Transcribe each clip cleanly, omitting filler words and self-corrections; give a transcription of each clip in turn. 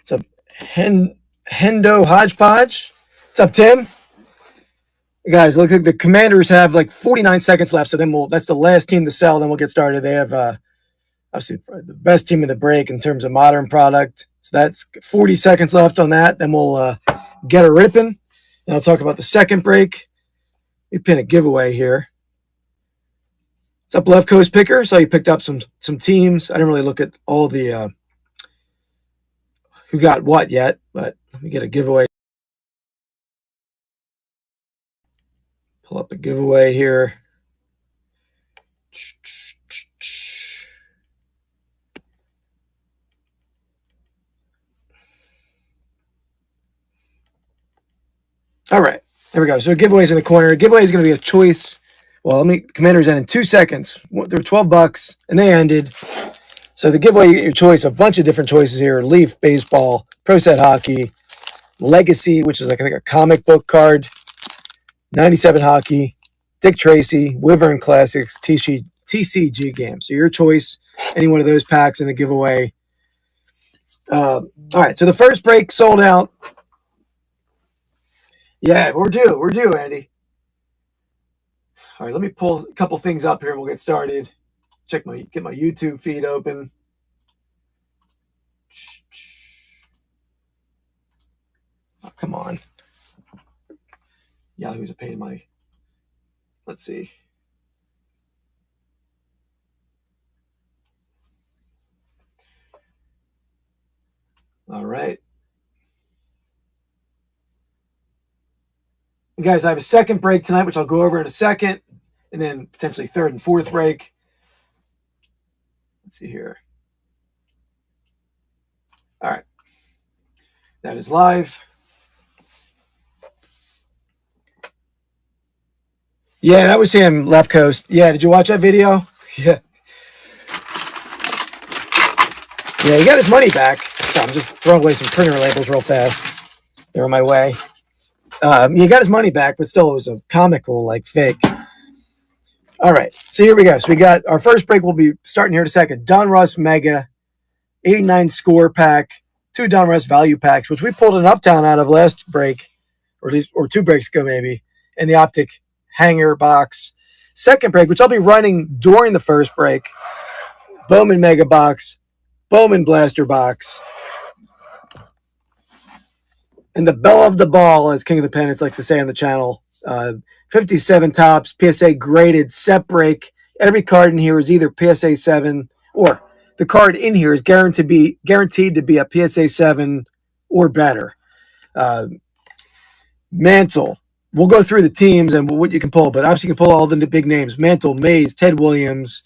What's up, Hendo Hodgepodge? What's up, Tim? Guys, looks like the Commanders have like 49 seconds left, so then that's the last team to sell. Then we'll get started. They have obviously the best team of the break in terms of modern product. So that's 40 seconds left on that. Then we'll get a ripping. And I'll talk about the second break. We pin a giveaway here. What's up, Left Coast Picker? So you picked up some teams. I didn't really look at all the who got what yet, but let me get a giveaway. Pull up a giveaway here. All right, there we go. So giveaways in the corner. A giveaway is going to be a choice. Well, Commanders end in 2 seconds. They're $12, and they ended. So the giveaway, you get your choice, a bunch of different choices here. Leaf Baseball, Pro Set Hockey, Legacy, which is like a comic book card, 97 Hockey, Dick Tracy, Wyvern Classics, TCG games. So your choice, any one of those packs in the giveaway. All right, so the first break sold out. Yeah, we're due, Andy. All right, let me pull a couple things up here and we'll get started. Get my YouTube feed open. Oh, come on. Yahoo's a pain in my... Let's see. All right. Guys, I have a second break tonight, which I'll go over in a second, and then potentially third and fourth break. Let's see here. All right. That is live. Yeah, that was him, Left Coast. Yeah, did you watch that video? Yeah. Yeah, he got his money back. So I'm just throwing away some printer labels real fast. They're on my way. He got his money back, but still it was a comical, like, fake. All right, so here we go. So we got our first break. We'll be starting here in a second. Donruss Mega, 89 score pack, 2 Donruss value packs, which we pulled an Uptown out of last break, or at least 2 breaks ago maybe, and the Optic hanger box. Second break, which I'll be running during the first break, Bowman Mega box, Bowman Blaster box, and the bell of the ball, as King of the Pennants likes to say on the channel, 57 tops, PSA graded set break. Every card in here is either PSA 7 or the card in here is guaranteed to be a PSA 7 or better. Mantle. We'll go through the teams and what you can pull, but obviously you can pull all the big names. Mantle, Mays, Ted Williams,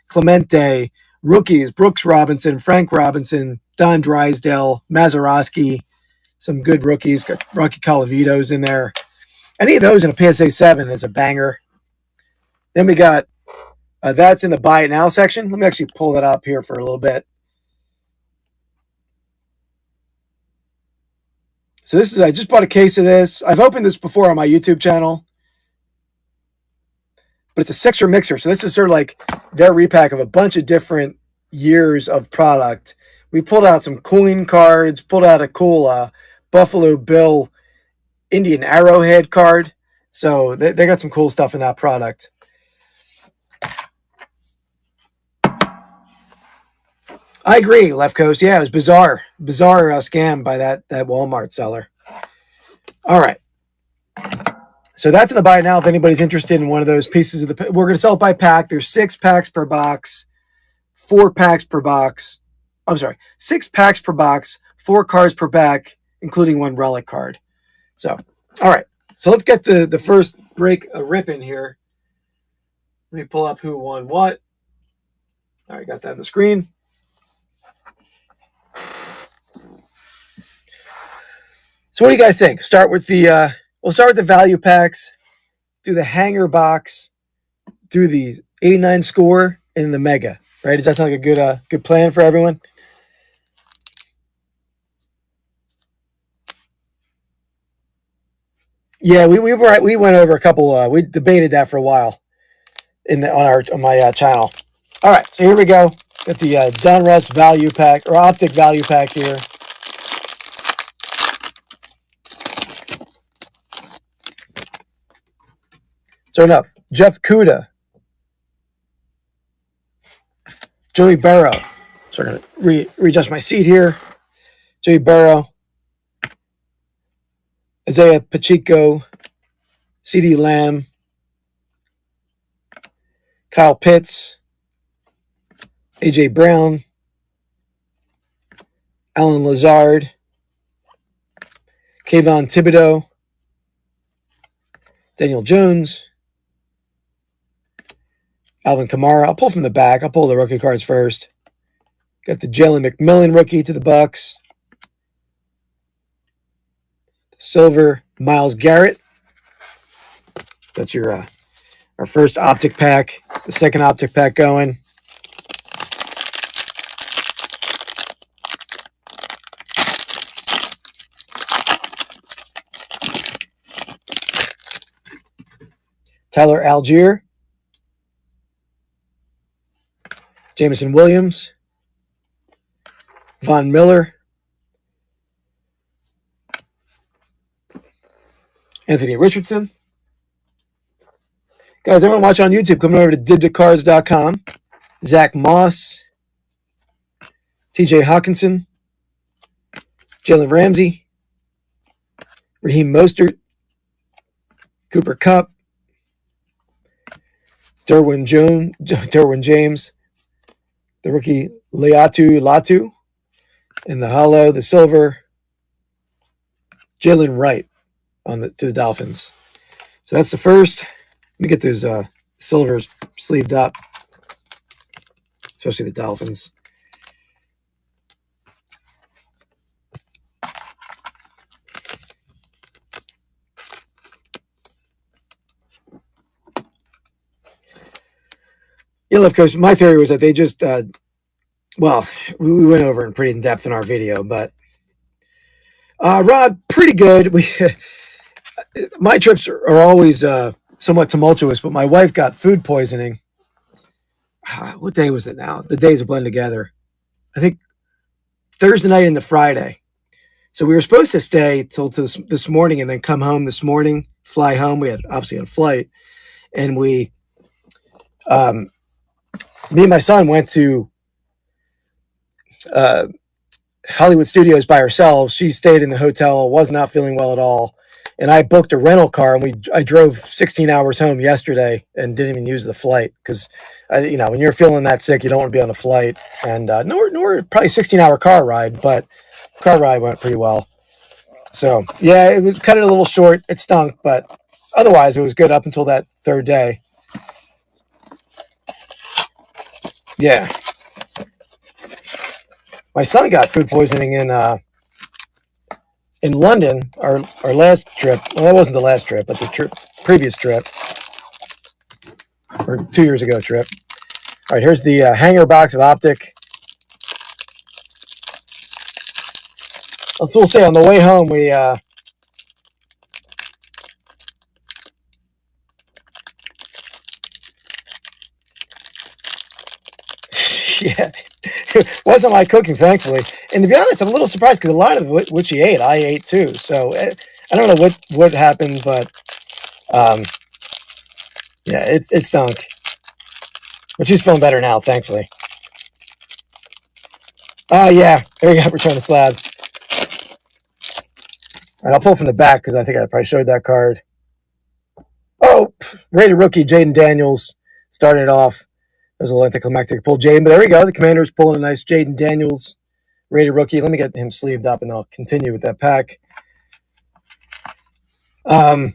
Clemente, rookies, Brooks Robinson, Frank Robinson, Don Drysdale, Mazeroski, some good rookies, got Rocky Colavito's in there. Any of those in a PSA 7 is a banger. Then we got, that's in the buy it now section. Let me actually pull that up here for a little bit. So this is, I just bought a case of this. I've opened this before on my YouTube channel, but it's a sixer mixer. So this is sort of like their repack of a bunch of different years of product. We pulled out some coin cards, pulled out a cool Buffalo Bill Indian Arrowhead card. So they got some cool stuff in that product. I agree, Left Coast. Yeah, it was bizarre scam by that Walmart seller. All right. So that's in the buy now. If anybody's interested in one of those pieces of we're going to sell it by pack. There's 6 packs per box, 4 packs per box. I'm sorry, 6 packs per box, 4 cards per pack, including 1 relic card. So, all right. So let's get the first break a rip in here. Let me pull up who won what. All right, got that on the screen. So what do you guys think? Start with the we'll start with the value packs, do the hanger box, do the 89 score, and the mega. Right? Does that sound like a good plan for everyone? Yeah, we went over a couple. We debated that for a while on my channel. All right, so here we go. Got the Donruss value pack or Optic value pack here. So enough. Jeff Kuda, Joey Burrow. So I'm going to readjust my seat here. Joey Burrow, Isaiah Pacheco, CeeDee Lamb, Kyle Pitts, AJ Brown, Alan Lazard, Kayvon Thibodeau, Daniel Jones, Alvin Kamara. I'll pull from the back. I'll pull the rookie cards first. Got the Jalen McMillan rookie to the Bucks. Silver, Myles Garrett. That's your our first Optic pack. The second Optic pack going. Tyler Algier. Jameson Williams. Von Miller. Anthony Richardson. Guys, everyone watch on YouTube, coming over to dibtocards.com. Zach Moss. TJ Hawkinson. Jalen Ramsey. Raheem Mostert. Cooper Kupp. Derwin James. The rookie Leatu Latu. And the hollow, the silver, Jalen Wright to the Dolphins. So that's the first. Let me get those silvers sleeved up, especially the Dolphins. Yeah, Left Coast. My theory was that they just, well, we went over in pretty in depth in our video, but Rod, pretty good. My trips are always somewhat tumultuous, but my wife got food poisoning. What day was it now? The days are blend together. I think Thursday night into Friday. So we were supposed to stay till this morning and then come home this morning, fly home. We had obviously a flight, and we, me and my son went to Hollywood Studios by ourselves. She stayed in the hotel, was not feeling well at all. And I booked a rental car, and I drove 16 hours home yesterday and didn't even use the flight because, when you're feeling that sick, you don't want to be on a flight. And nor probably 16-hour car ride, but car ride went pretty well. So, yeah, it was cut it a little short. It stunk, but otherwise it was good up until that third day. Yeah. My son got food poisoning in London, our last trip. Well, that wasn't the last trip, but the previous trip, or 2 years ago trip. All right, here's the hanger box of Optic. We'll say on the way home, we yeah, it wasn't my cooking, thankfully. And to be honest, I'm a little surprised because a lot of what she ate, I ate too. So I don't know what happened, but yeah, it stunk. But she's feeling better now, thankfully. Yeah, there you go. Return the slab. All right, I'll pull from the back because I think I probably showed that card. Oh, rated rookie Jaden Daniels started it off. It was a little anticlimactic pull, Jaden, but there we go. The Commander's pulling a nice Jaden Daniels rated rookie. Let me get him sleeved up, and I'll continue with that pack. One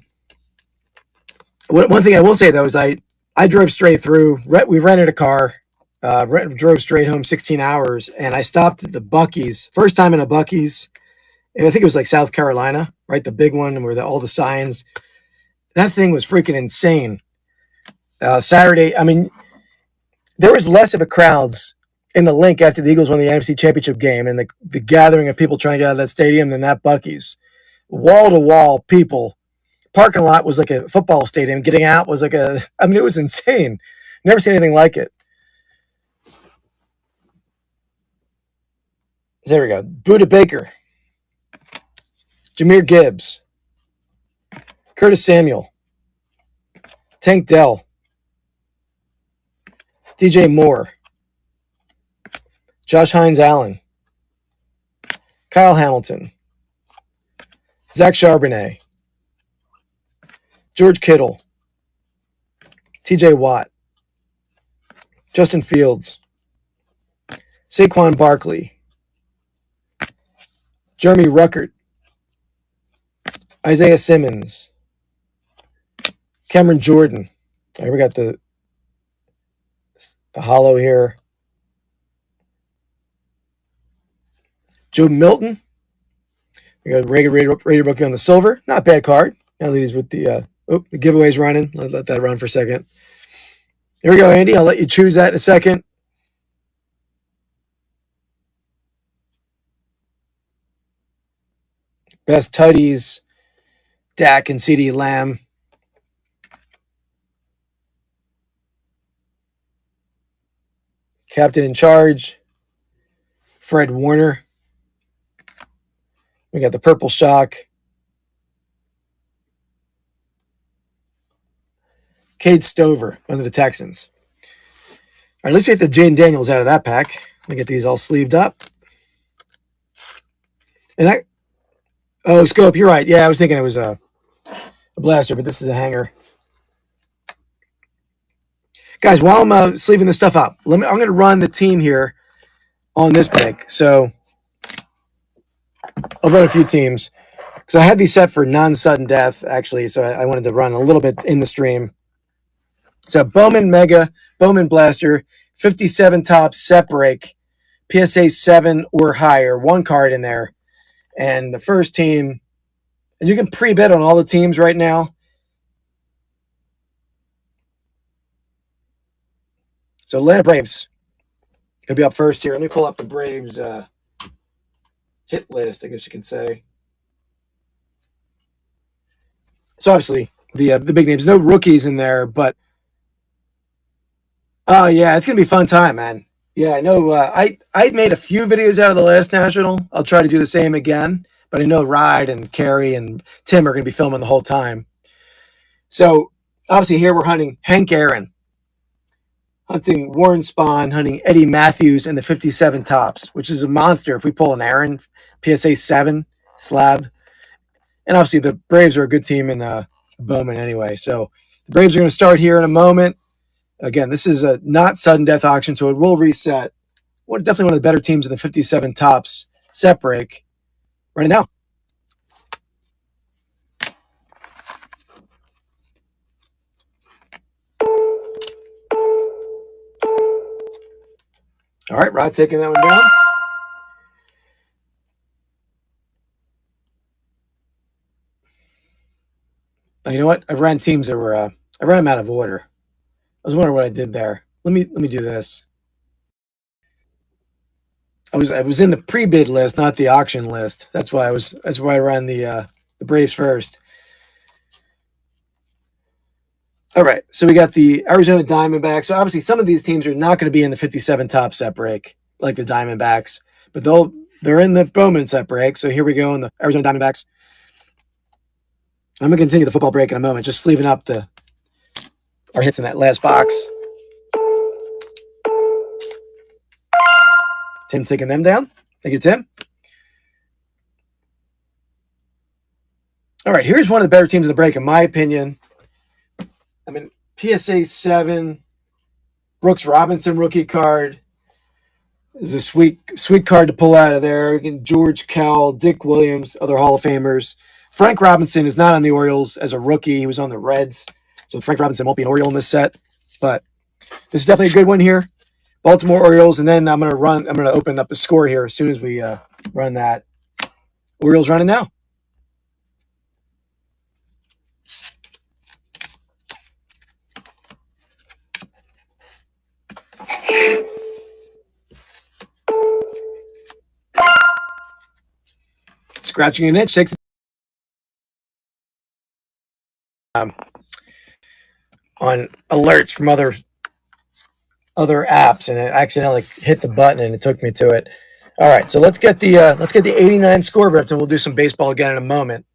thing I will say, though, is I drove straight through. We rented a car, drove straight home 16 hours, and I stopped at the Buc-ee's. First time in a Buc-ee's. I think it was like South Carolina, right? The big one where all the signs. That thing was freaking insane. Saturday, I mean, there was less of a crowds in the link after the Eagles won the NFC Championship game and the gathering of people trying to get out of that stadium than that Buc-ee's. Wall-to-wall people. Parking lot was like a football stadium. Getting out was like it was insane. Never seen anything like it. There we go. Buda Baker. Jahmyr Gibbs. Curtis Samuel. Tank Dell, DJ Moore, Josh Hines Allen, Kyle Hamilton, Zach Charbonnet, George Kittle, TJ Watt, Justin Fields, Saquon Barkley, Jeremy Ruckert, Isaiah Simmons, Cameron Jordan. All right, we got the hollow here. Joe Milton. We got Rated Rookie on the silver. Not bad card. Now that he's with the the giveaway's running. Let that run for a second. Here we go, Andy. I'll let you choose that in a second. Best tutties, Dak and CeeDee Lamb. Captain in charge, Fred Warner. We got the purple shock, Cade Stover under the Texans. All right, let's get the Jane Daniels out of that pack. Let me get these all sleeved up. And scope, you're right. Yeah, I was thinking it was a blaster, but this is a hanger. Guys, while I'm sleeving this stuff up, I'm going to run the team here on this pick. So I'll run a few teams because I had these set for non-sudden death, actually. So I wanted to run a little bit in the stream. So Bowman Mega, Bowman Blaster, 57 top set break, PSA 7 or higher, one card in there. And the first team, and you can pre-bet on all the teams right now. So Atlanta Braves going to be up first here. Let me pull up the Braves hit list, I guess you can say. So obviously the big names, no rookies in there, but oh yeah, it's going to be a fun time, man. Yeah, I know. I made a few videos out of the last National. I'll try to do the same again, but I know Ride and Carrie and Tim are going to be filming the whole time. So obviously here we're hunting Hank Aaron, hunting Warren Spahn, hunting Eddie Matthews and the 57 tops, which is a monster if we pull an Aaron, PSA 7 slab. And obviously the Braves are a good team in Bowman anyway. So the Braves are going to start here in a moment. Again, this is a not sudden death auction, so it will reset. Definitely one of the better teams in the 57 tops set break. Right now. All right, Rod taking that one down. Now, you know what? I've ran teams that were I ran them out of order. I was wondering what I did there. Let me do this. I was in the pre-bid list, not the auction list. That's why I ran the Braves first. All right, so we got the Arizona Diamondbacks. So obviously some of these teams are not going to be in the 57 top set break, like the Diamondbacks, but they're in the Bowman set break. So here we go in the Arizona Diamondbacks. I'm going to continue the football break in a moment, just sleeving up our hits in that last box. Tim taking them down. Thank you, Tim. All right, here's one of the better teams in the break, in my opinion. I mean, PSA 7, Brooks Robinson rookie card is a sweet card to pull out of there. Again, George Cowell, Dick Williams, other Hall of Famers. Frank Robinson is not on the Orioles as a rookie. He was on the Reds. So Frank Robinson won't be an Oriole in this set. But this is definitely a good one here. Baltimore Orioles. And then I'm going to open up the score here as soon as we run that. Orioles running now. Scratching an itch takes on alerts from other apps, and it accidentally hit the button and it took me to it. All right, so let's get the 89 score reps, and we'll do some baseball again in a moment.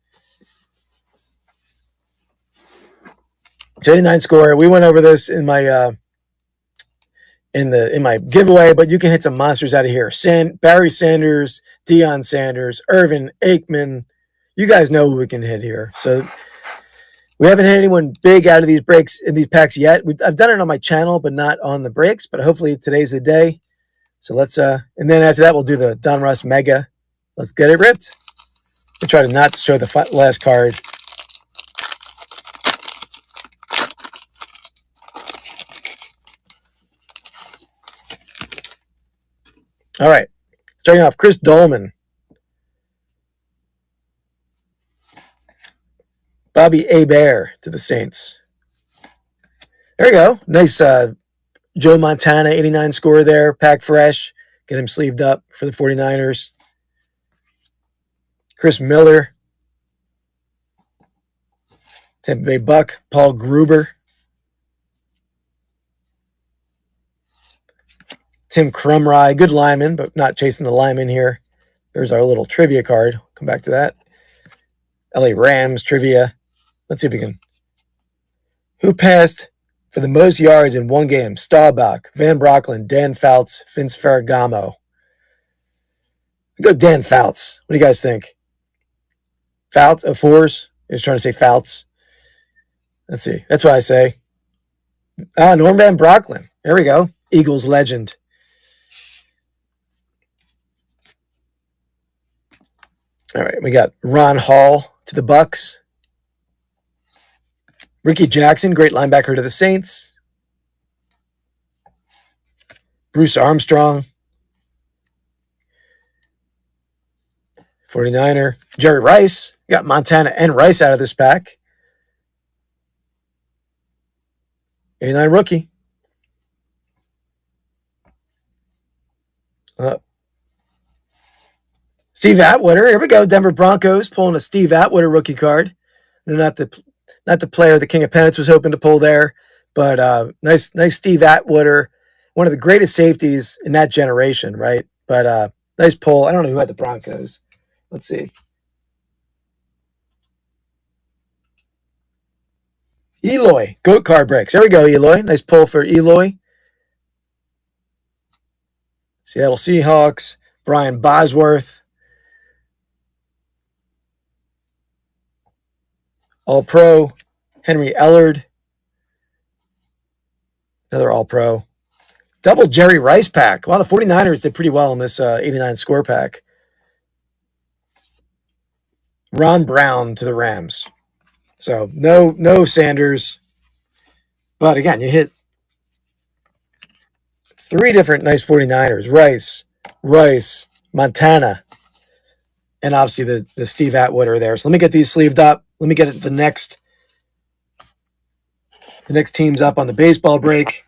So 89 score. We went over this in my in my giveaway, but you can hit some monsters out of here. Barry Sanders, Deion Sanders, Irvin Aikman. You guys know who we can hit here. So we haven't hit anyone big out of these breaks in these packs yet. I've done it on my channel, but not on the breaks. But hopefully today's the day. So let's and then after that we'll do the Donruss Mega. Let's get it ripped. We'll try to not show the last card. All right, starting off, Chris Dolman, Bobby Hebert to the Saints. There we go. Nice Joe Montana 89 score there. Pack fresh. Get him sleeved up for the 49ers. Chris Miller, Tampa Bay Buck, Paul Gruber. Tim Krumrie, good lineman, but not chasing the lineman here. There's our little trivia card. Come back to that. LA Rams trivia. Let's see if we can. Who passed for the most yards in one game? Staubach, Van Brocklin, Dan Fouts, Vince Ferragamo. I go Dan Fouts. What do you guys think? Fouts of fours? I was trying to say Fouts. Let's see. That's what I say. Norm Van Brocklin. There we go. Eagles legend. All right, we got Ron Hall to the Bucks. Ricky Jackson, great linebacker to the Saints. Bruce Armstrong, 49er. Jerry Rice. We got Montana and Rice out of this pack. 89 rookie. Steve Atwater. Here we go. Denver Broncos pulling a Steve Atwater rookie card. Not the player the King of Pennants was hoping to pull there, but nice Steve Atwater, one of the greatest safeties in that generation, right? But nice pull. I don't know who had the Broncos. Let's see. Eloy, goat card breaks. There we go, Eloy. Nice pull for Eloy. Seattle Seahawks, Brian Bosworth. All-Pro, Henry Ellard. Another All-Pro. Double Jerry Rice pack. Wow, the 49ers did pretty well in this 89 score pack. Ron Brown to the Rams. So no Sanders. But again, you hit three different nice 49ers. Rice, Montana, and obviously the Steve Atwater there. So let me get these sleeved up. Let me get the next teams up on the baseball break.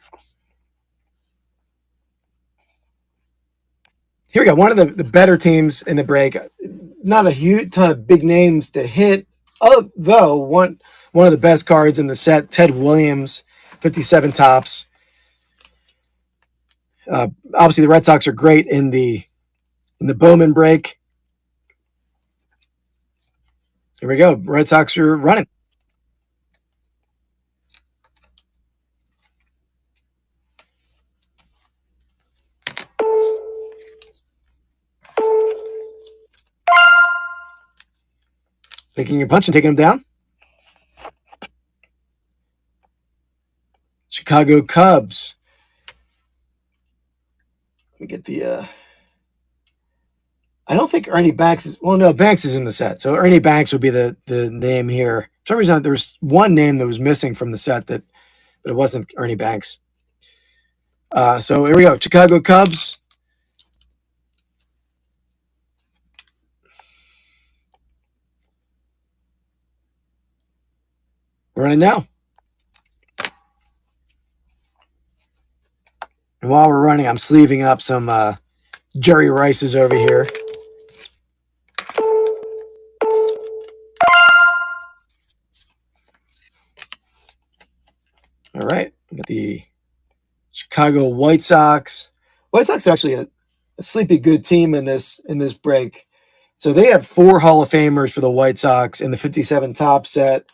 Here we go. One of the better teams in the break. Not a huge ton of big names to hit. Though one of the best cards in the set, Ted Williams, 57 tops. Obviously, the Red Sox are great in the Bowman break. Here we go. Red Sox are running. Picking your punch and taking them down. Chicago Cubs. Let me get the I don't think Ernie Banks is, well, no, Banks is in the set. So Ernie Banks would be the name here. For some reason, there was one name that was missing from the set but it wasn't Ernie Banks. So here we go. Chicago Cubs. We're running now. And while we're running, I'm sleeving up some Jerry Rice's over here. All right, we got the Chicago White Sox. White Sox are actually a sleepy good team in this break. So they have 4 Hall of Famers for the White Sox in the 57 top set.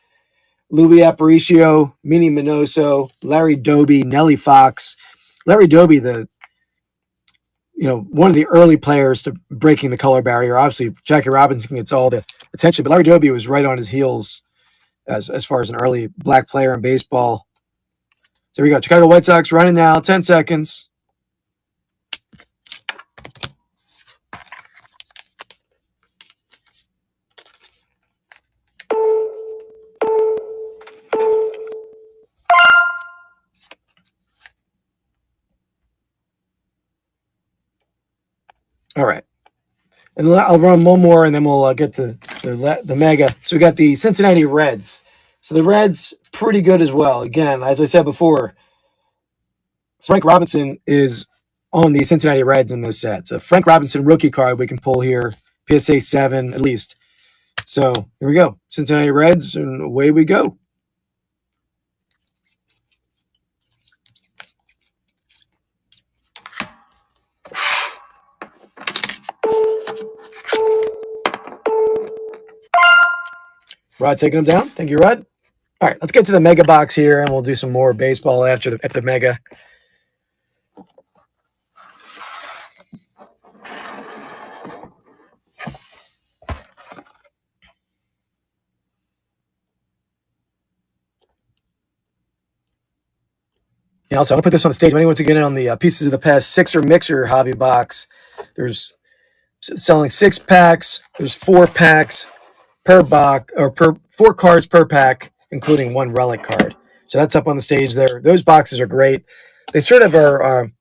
Louis Aparicio, Minnie Minoso, Larry Doby, Nellie Fox. Larry Doby, one of the early players to breaking the color barrier. Obviously, Jackie Robinson gets all the attention, but Larry Doby was right on his heels as far as an early black player in baseball. So here we go. Chicago White Sox running now. 10 seconds. All right. And I'll run one more, and then we'll get to the mega. So we got the Cincinnati Reds. So the Reds, pretty good as well. Again, as I said before, Frank Robinson is on the Cincinnati Reds in this set. So Frank Robinson rookie card we can pull here. PSA 7 at least. So here we go. Cincinnati Reds, and away we go. Rod taking them down. Thank you, Rod. All right, let's get to the mega box here, and we'll do some more baseball after the mega. And also, I'm going to put this on the stage. If anyone wants to get in on the Pieces of the Past Sixer Mixer hobby box, there's selling 6 packs. There's 4 packs per box, or 4 cards per pack, including 1 relic card. So that's up on the stage there. Those boxes are great. They sort of are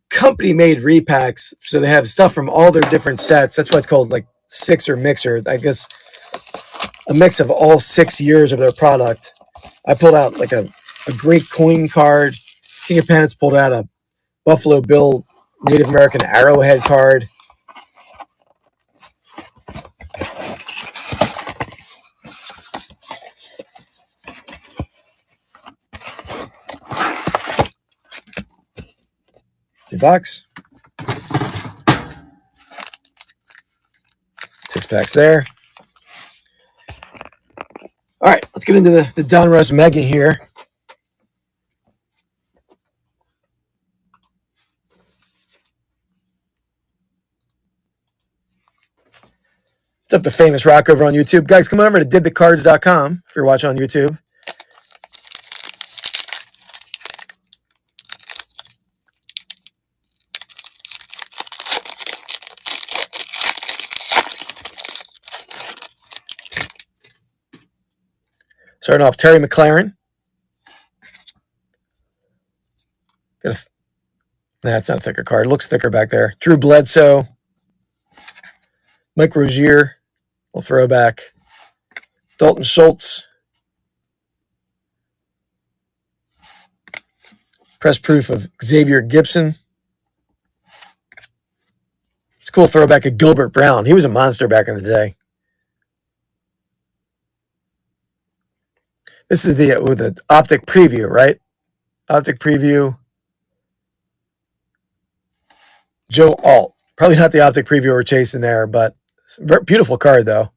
company-made repacks, so they have stuff from all their different sets. That's why it's called like Sixer Mixer. I guess a mix of all 6 years of their product. I pulled out like a great coin card. King of Pennants pulled out a Buffalo Bill Native American Arrowhead card. The box. 6 packs there. All right, let's get into the Donruss Mega here. What's up, the famous Rock over on YouTube? Guys, come on over to didthecards.com if you're watching on YouTube. Starting off, Terry McLaren. That's not a thicker card. It looks thicker back there. Drew Bledsoe. Mike Rozier. Little throwback. Dalton Schultz. Press proof of Xavier Gibson. It's a cool throwback of Gilbert Brown. He was a monster back in the day. This is with the Optic preview, right? Optic preview. Joe Alt. Probably not the Optic preview we're chasing there, but beautiful card, though.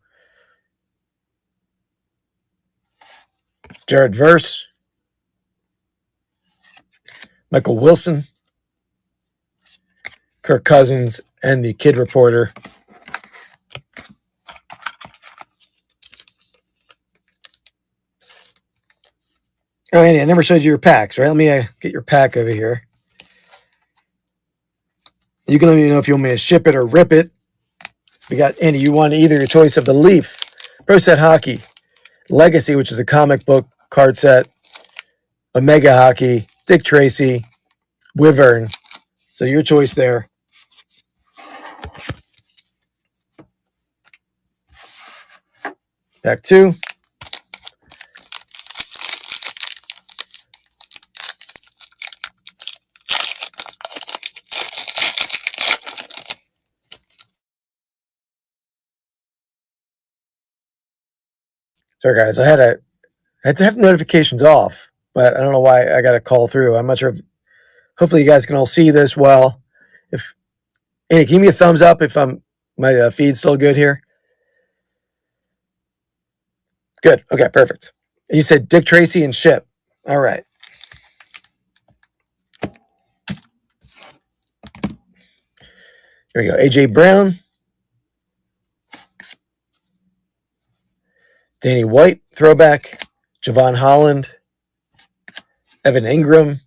Jared Verse. Michael Wilson. Kirk Cousins, and the Kid Reporter. Oh, Andy, I never showed you your packs, right? Let me get your pack over here. You can let me know if you want me to ship it or rip it. We got, Andy, you want either your choice of the Leaf, Pro Set Hockey, Legacy, which is a comic book card set, Omega Hockey, Dick Tracy, Wyvern. So your choice there. Pack 2. Sorry, guys. I had to have notifications off, but I don't know why I got to call through. I'm not sure. Hopefully, you guys can all see this well. Andy, give me a thumbs up if my feed's still good here. Good. Okay, perfect. You said Dick Tracy and Ship. All right. Here we go. A.J. Brown. Danny White, throwback. Javon Holland. Evan Ingram.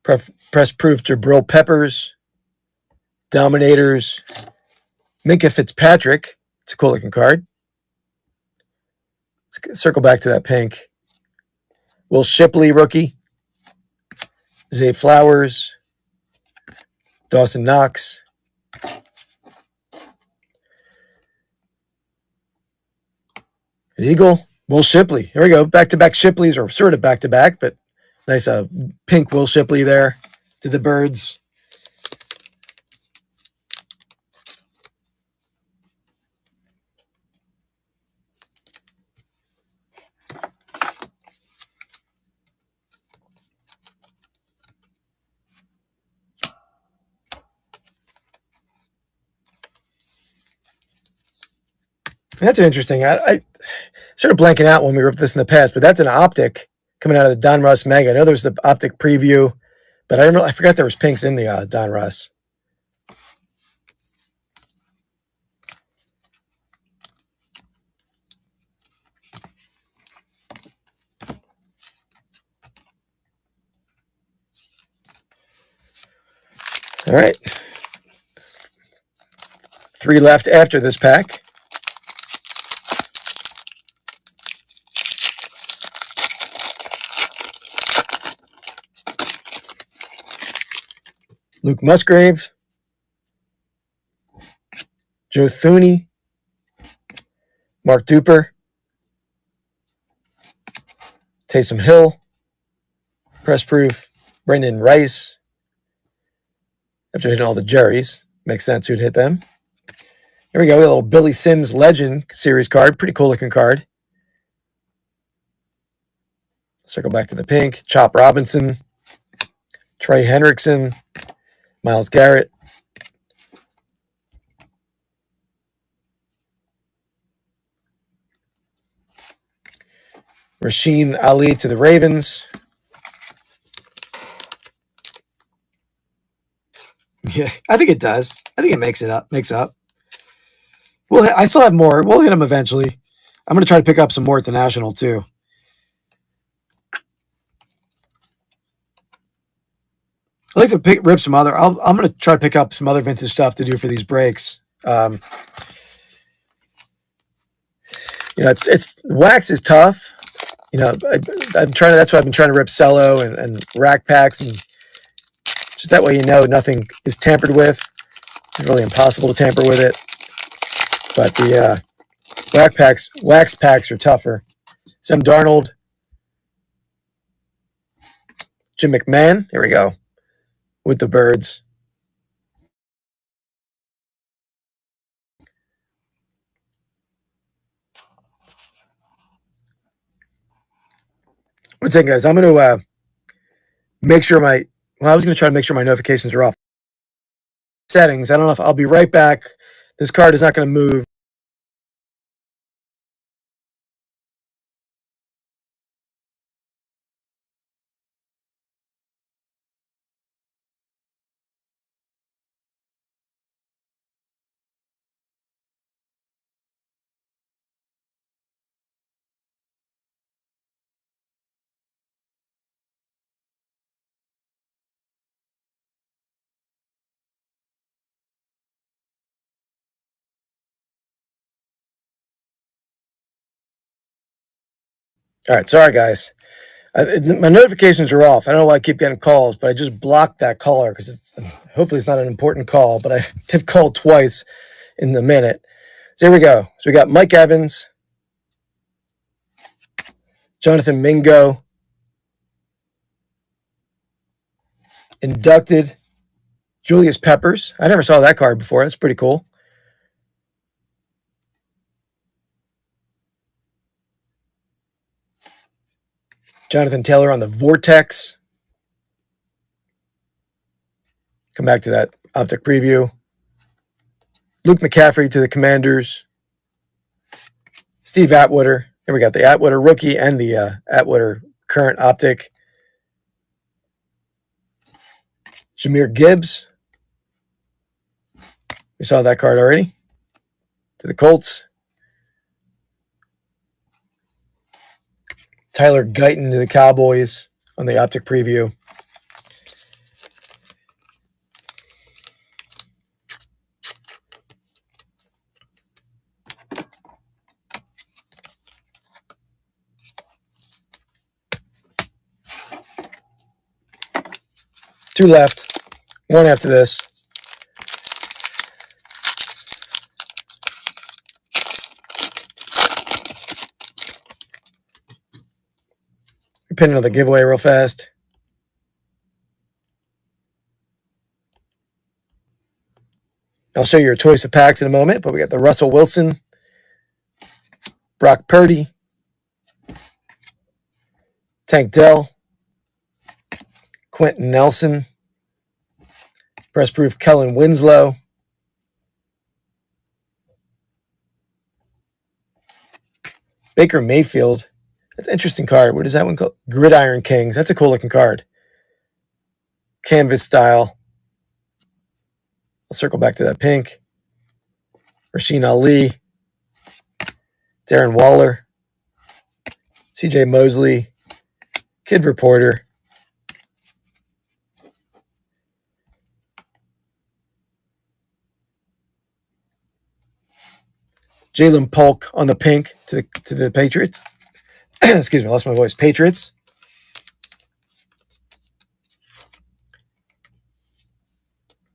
Press proof Jabril Peppers. Dominators. Minka Fitzpatrick. It's a cool looking card. Let's circle back to that pink. Will Shipley, rookie. Zay Flowers. Dawson Knox. An Eagle. Will Shipley. Here we go. Back-to-back Shipleys, or sort of back-to-back, but nice pink Will Shipley there to the Birds. That's an interesting. I sort of blanking out when we ripped this in the past, but that's an Optic coming out of the Donruss Mega. I know there's the Optic preview, but I forgot there was pinks in the Donruss. All right. 3 left after this pack. Luke Musgrave. Joe Thuney. Mark Duper. Taysom Hill. Press proof. Brendan Rice. After hitting all the Jerrys. Makes sense who'd hit them. Here we go. A little Billy Sims Legend Series card. Pretty cool looking card. Circle back to the pink. Chop Robinson. Trey Hendrickson. Myles Garrett. Rasheen Ali to the Ravens. Yeah, I think it does. I think it makes up. Well, I still have more. We'll hit them eventually. I'm going to try to pick up some more at the National, too. I like to rip some other. I'm going to try to pick up some other vintage stuff to do for these breaks. It's wax is tough. I'm trying to. That's why I've been trying to rip cello and rack packs, and just that way nothing is tampered with. It's really impossible to tamper with it. But the wax packs are tougher. Sam Darnold, Jim McMahon. Here we go. With the Birds. One second, guys. I'm going to make sure I was going to try to make sure my notifications are off. Settings. I don't know if I'll be right back. This card is not going to move. All right. Sorry, guys. My notifications are off. I don't know why I keep getting calls, but I just blocked that caller because hopefully it's not an important call, but I have called twice in the minute. So here we go. So we got Mike Evans, Jonathan Mingo, inducted Julius Peppers. I never saw that card before. That's pretty cool. Jonathan Taylor on the Vortex. Come back to that Optic preview. Luke McCaffrey to the Commanders. Steve Atwater. Here we got the Atwater rookie and the Atwater current Optic. Jahmyr Gibbs. We saw that card already. To the Colts. Tyler Guyton to the Cowboys on the Optic preview. Two left. One after this. Pin another giveaway real fast. I'll show you your choice of packs in a moment, but we got the Russell Wilson, Brock Purdy, Tank Dell, Quentin Nelson, Press Proof Kellen Winslow, Baker Mayfield. That's an interesting card. What is that one called? Gridiron Kings. That's a cool looking card. Canvas style. I'll circle back to that pink. Rasheen Ali. Darren Waller. CJ Mosley. Kid Reporter. Jalen Polk on the pink to the Patriots. Excuse me, I lost my voice. Patriots.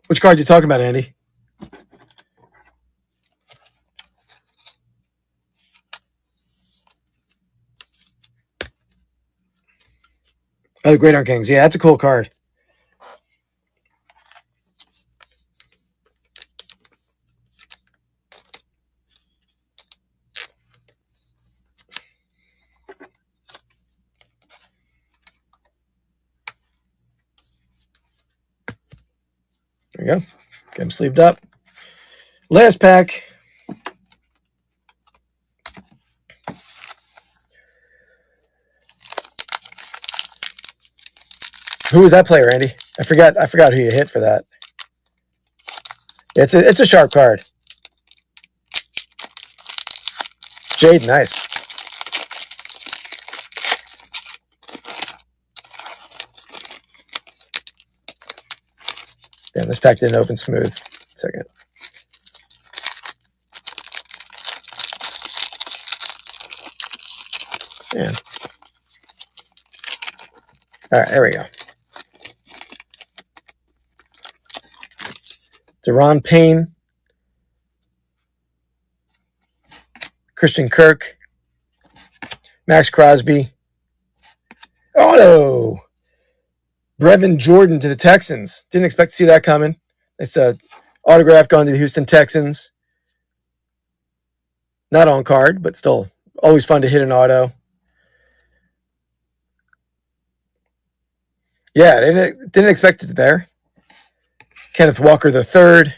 Which card are you talking about, Andy? Oh, the Gridiron Kings. Yeah, that's a cool card. There you go. Get them sleeved up. Last pack. Who was that player, Andy? I forgot who you hit for that. It's a sharp card. Jade, nice. Damn, this pack didn't open smooth. Second. Yeah. All right, there we go. Deron Payne. Christian Kirk. Max Crosby. Auto. Brevin Jordan to the Texans. Didn't expect to see that coming. It's a autograph going to the Houston Texans. Not on card, but still always fun to hit an auto. Yeah, didn't expect it there. Kenneth Walker III.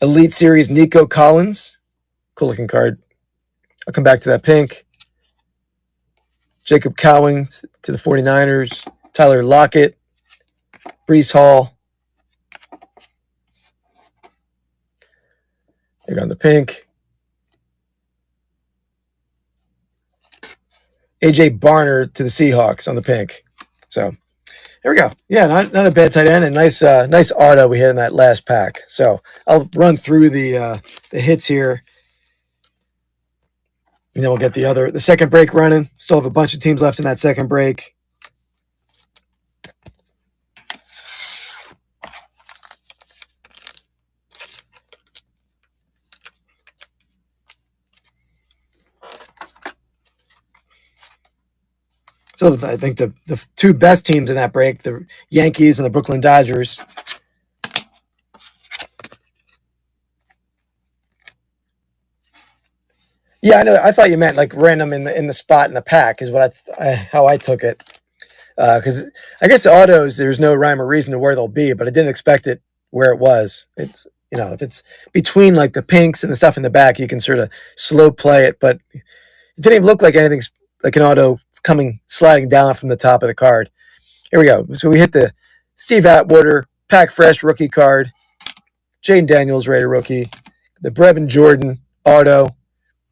Elite Series Nico Collins. Cool looking card. I'll come back to that pink. Jacob Cowing to the 49ers. Tyler Lockett. Breece Hall. There on the pink. AJ Barner to the Seahawks on the pink. So there we go. Yeah, not a bad tight end, and nice auto we hit in that last pack. So I'll run through the hits here, and then we'll get the second break running. Still have a bunch of teams left in that second break. So I think the two best teams in that break, the Yankees and the Brooklyn Dodgers. Yeah, I know. I thought you meant like random in the spot in the pack is what how I took it. Because I guess the autos, there's no rhyme or reason to where they'll be, but I didn't expect it where it was. if it's between like the pinks and the stuff in the back, you can sort of slow play it. But it didn't even look like anything's like an auto sliding down from the top of the card. Here we go. So we hit the Steve Atwater Pack Fresh rookie card, Jane Daniels Raider rookie, the Brevin Jordan auto.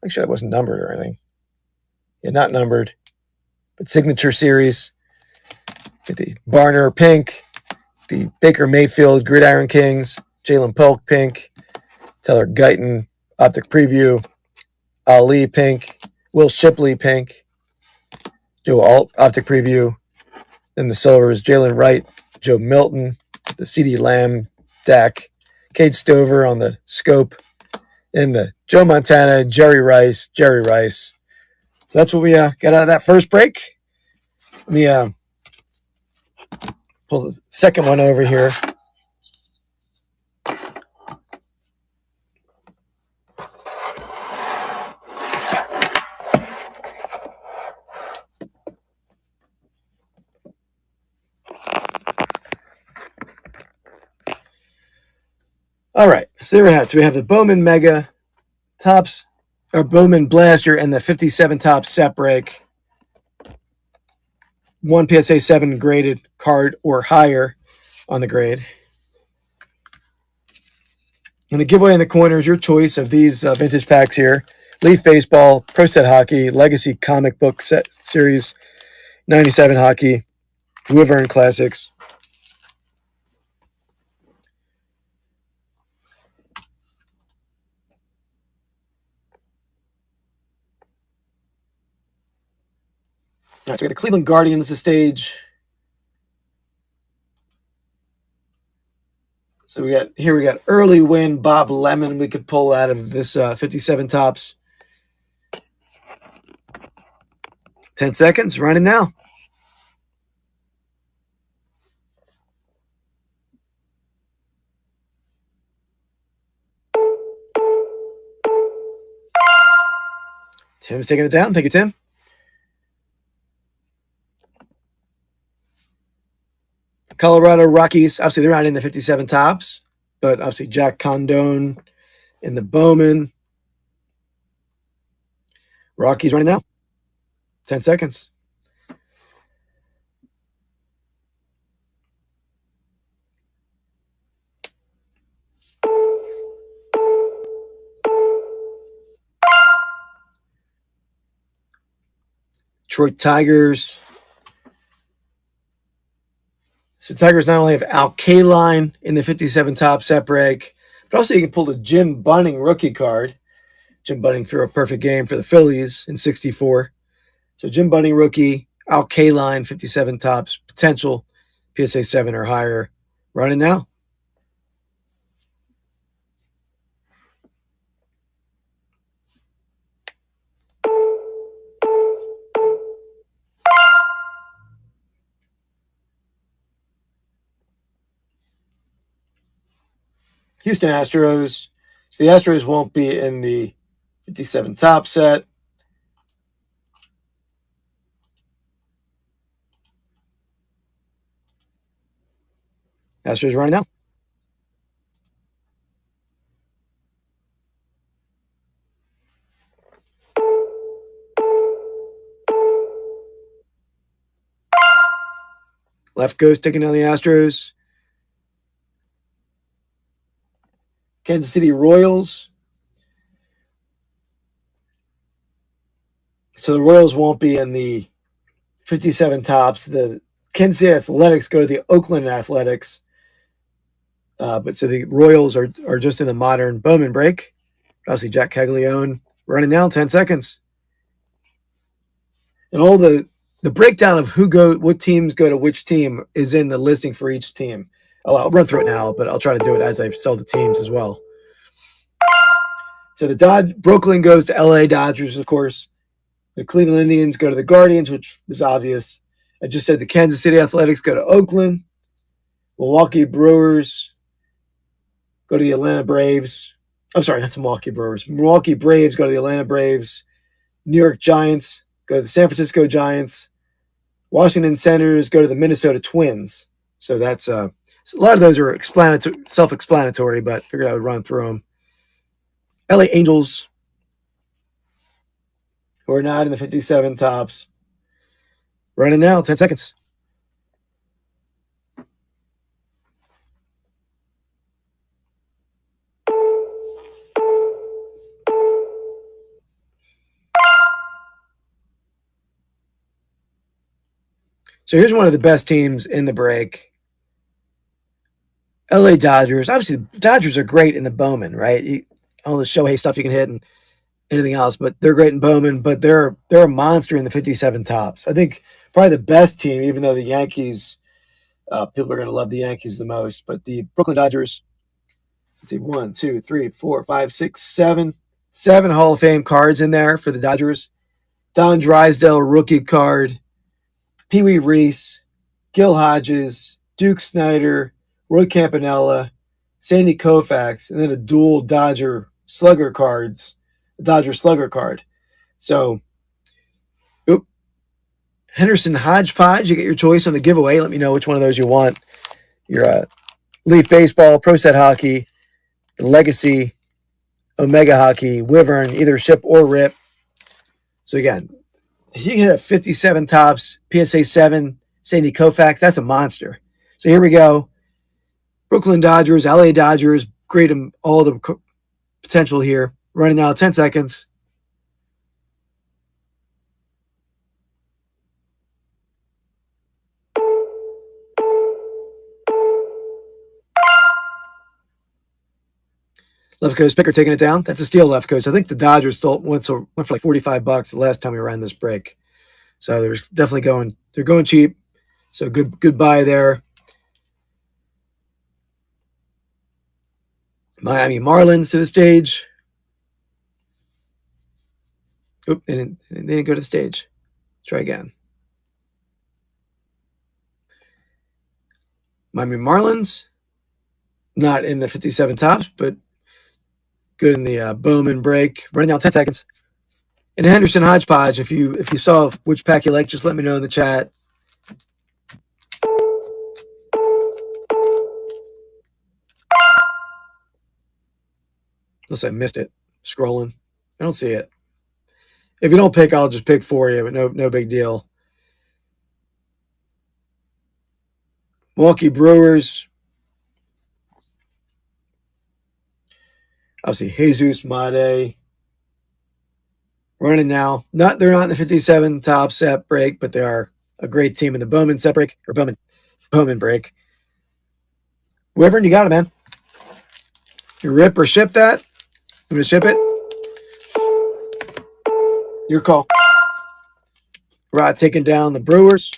Make sure that wasn't numbered or anything. Yeah, not numbered, but signature series. Get the Barner pink, the Baker Mayfield Gridiron Kings, Jalen Polk pink, Taylor Guyton Optic preview, Ali pink, Will Shipley pink, Joe Alt Optic preview. Then the silver is Jalen Wright, Joe Milton, the CeeDee Lamb deck, Cade Stover on the scope, and the Joe Montana, Jerry Rice. So that's what we got out of that first break. Let me pull the second one over here. All right, so there we have it. So we have the Bowman Mega Tops, or Bowman Blaster, and the 57 Tops set break. 1 PSA 7 graded card or higher on the grade. And the giveaway in the corner is your choice of these vintage packs here. Leaf Baseball, Pro Set Hockey, Legacy Comic Book Set Series, 97 Hockey, Wyvern Classics. All right, so we got the Cleveland Guardians to stage. So we got early win Bob Lemon we could pull out of this 57 Tops. 10 seconds, running now. Tim's taking it down. Thank you, Tim. Colorado Rockies, obviously they're not in the 57 Tops, but obviously Jack Condon in the Bowman. Rockies running now. 10 seconds. Detroit Tigers. So Tigers not only have Al Kaline in the 57 Top set break, but also you can pull the Jim Bunning rookie card. Jim Bunning threw a perfect game for the Phillies in 64. So Jim Bunning rookie, Al Kaline 57 Tops, potential PSA 7 or higher. Running now. Houston Astros. So the Astros won't be in the 57 Top set. Astros running now. Left Ghost taking down the Astros. Kansas City Royals. So the Royals won't be in the 57 Tops. The Kansas City Athletics go to the Oakland Athletics. But so the Royals are just in the modern Bowman break. Obviously, Jack Caglione running now, 10 seconds. And all the breakdown of what teams go to which team is in the listing for each team. I'll run through it now, but I'll try to do it as I sell the teams as well. So Brooklyn goes to LA Dodgers, of course. The Cleveland Indians go to the Guardians, which is obvious. I just said the Kansas City Athletics go to Oakland. Milwaukee Brewers go to the Atlanta Braves. I'm sorry, not the Milwaukee Brewers. Milwaukee Braves go to the Atlanta Braves. New York Giants go to the San Francisco Giants. Washington Senators go to the Minnesota Twins. So that's A lot of those are self-explanatory, but figured I would run through them. LA Angels, who are not in the 57 tops. Running now, 10 seconds. So here's one of the best teams in the break. LA Dodgers. Obviously, the Dodgers are great in the Bowman, right? All the Shohei stuff you can hit and anything else, but they're great in Bowman, but they're a monster in the 57 tops. I think probably the best team, even though the Yankees, people are going to love the Yankees the most, but the Brooklyn Dodgers, let's see, 1, 2, 3, 4, 5, 6, 7. 7 Hall of Fame cards in there for the Dodgers. Don Drysdale, rookie card. Pee Wee Reese, Gil Hodges, Duke Snyder, Roy Campanella, Sandy Koufax, and then a dual Dodger slugger cards, Dodger slugger card. So, Henderson Hodgepodge, you get your choice on the giveaway. Let me know which one of those you want. Your Leaf Baseball, Pro Set Hockey, the Legacy, Omega Hockey, Wyvern, either ship or rip. So again, if you can hit a 57 tops, PSA 7, Sandy Koufax, that's a monster. So here we go. Brooklyn Dodgers, LA Dodgers, grade them all the potential here. Running now 10 seconds. Left Coast Picker taking it down. That's a steal, Left Coast. I think the Dodgers went for like $45 the last time we ran this break. So they're definitely they're going cheap. So good buy there. Miami Marlins to the stage. Oop, they didn't go to the stage. Try again. Miami Marlins, not in the 57 tops, but good in the Bowman break. Running down 10 seconds. And Henderson Hodgepodge, if you saw which pack you like, just let me know in the chat. Unless I missed it. Scrolling. I don't see it. If you don't pick, I'll just pick for you, but no big deal. Milwaukee Brewers. Obviously, Jesus Made. Running now. They're not in the 57 top set break, but they are a great team in the Bowman set break, or Bowman break. Wyvern, you got it, man. You rip or ship that? I'm going to ship it. Your call. Rod taking down the Brewers.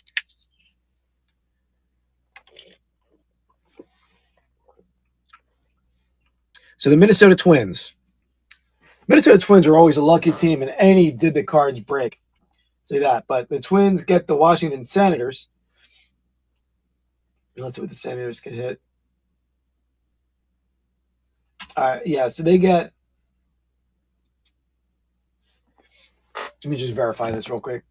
So the Minnesota Twins. Minnesota Twins are always a lucky team, and any did the cards break. Say that. But the Twins get the Washington Senators. Let's see what the Senators can hit. Yeah, so they get. Let me just verify this real quick.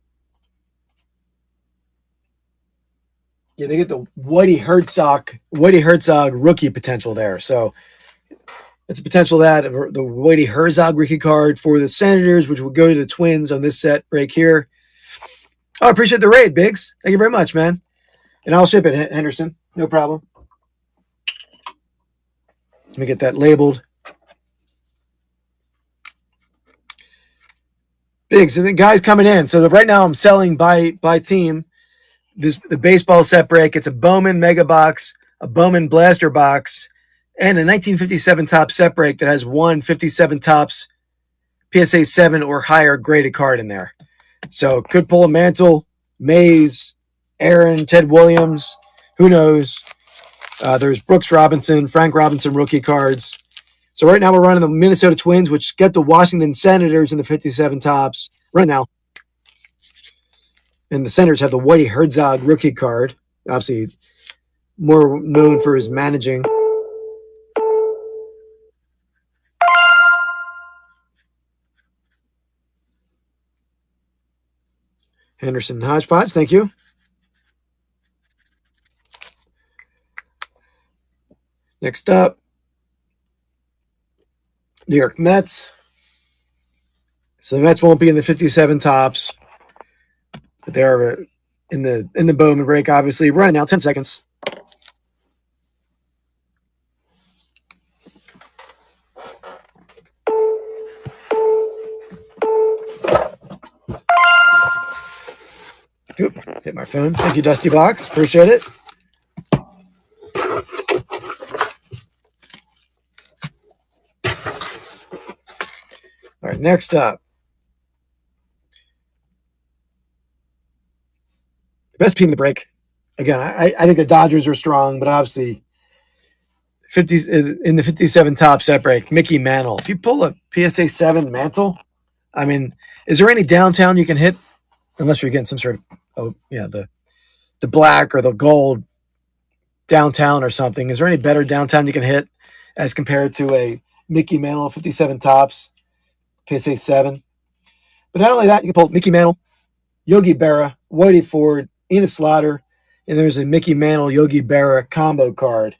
Yeah, they get the Whitey Herzog rookie potential there. So it's a potential that the Whitey Herzog rookie card for the Senators, which will go to the Twins on this set break here. Oh, I appreciate the raid, Biggs. Thank you very much, man. And I'll ship it, Henderson. No problem. Let me get that labeled. Biggs, and the guys coming in. So right now I'm selling by team. The baseball set break. It's a Bowman Mega Box, a Bowman Blaster Box, and a 1957 top set break that has one 57 tops PSA 7 or higher graded card in there. So could pull a Mantle, Mays, Aaron, Ted Williams. Who knows? There's Brooks Robinson, Frank Robinson rookie cards. So right now we're running the Minnesota Twins, which get the Washington Senators in the 57 tops right now. And the Senators have the Whitey Herzog rookie card. Obviously, more known for his managing. Henderson Hodgepodge, thank you. Next up, New York Mets. So the Mets won't be in the 57 tops, but they're in the Bowman break, obviously. Running now, 10 seconds. Oop, hit my phone. Thank you, Dusty Box. Appreciate it. All right, next up. Best team in the break. Again, I think the Dodgers are strong, but obviously 50 in the 57 top set break, Mickey Mantle. If you pull a PSA 7 Mantle, I mean, is there any downtown you can hit? Unless you're getting some sort of, the black or the gold downtown or something. Is there any better downtown you can hit as compared to a Mickey Mantle 57 tops, PSA 7? But not only that, you can pull Mickey Mantle, Yogi Berra, Whitey Ford, Enos Slaughter, and there's a Mickey Mantle Yogi Berra combo card.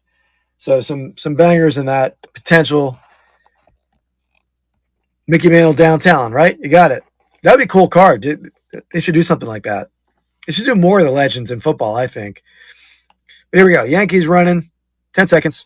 So some bangers in that potential Mickey Mantle downtown, right? You got it. That'd be a cool card. They should do something like that. They should do more of the legends in football, I think. But here we go. Yankees running. 10 seconds.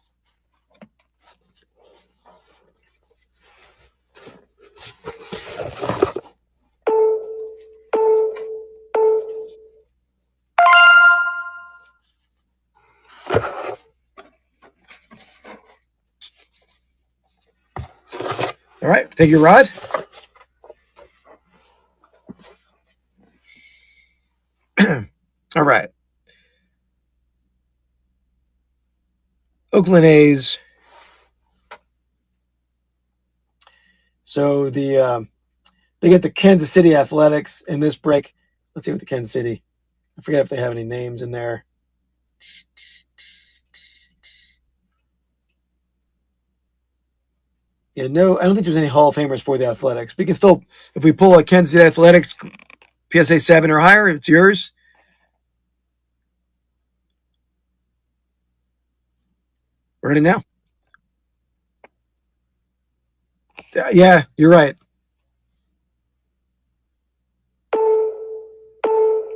All right. Thank you, Rod. All right. Oakland A's. So they get the Kansas City Athletics in this break. Let's see what the Kansas City. I forget if they have any names in there. Yeah, no, I don't think there's any Hall of Famers for the Athletics. We can still, if we pull a Kansas City Athletics PSA 7 or higher, it's yours. We're in it now. Yeah, you're right.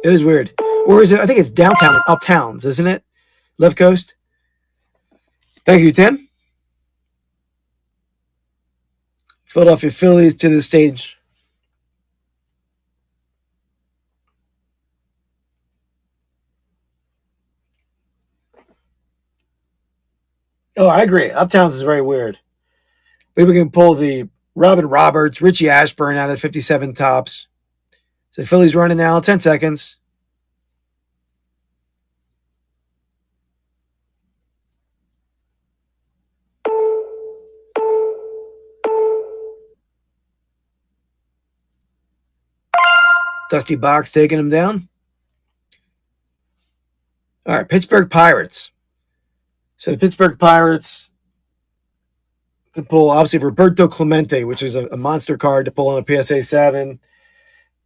It is weird. Or is it? I think it's downtown and uptowns, isn't it? Left Coast. Thank you, Tim. Philadelphia Phillies to the stage. Oh, I agree. Uptowns is very weird. Maybe we can pull the Robin Roberts, Richie Ashburn out of 57 tops. So Phillies running now, 10 seconds. Dusty Box taking him down. All right, Pittsburgh Pirates. So the Pittsburgh Pirates can pull, obviously, Roberto Clemente, which is a monster card to pull on a PSA 7.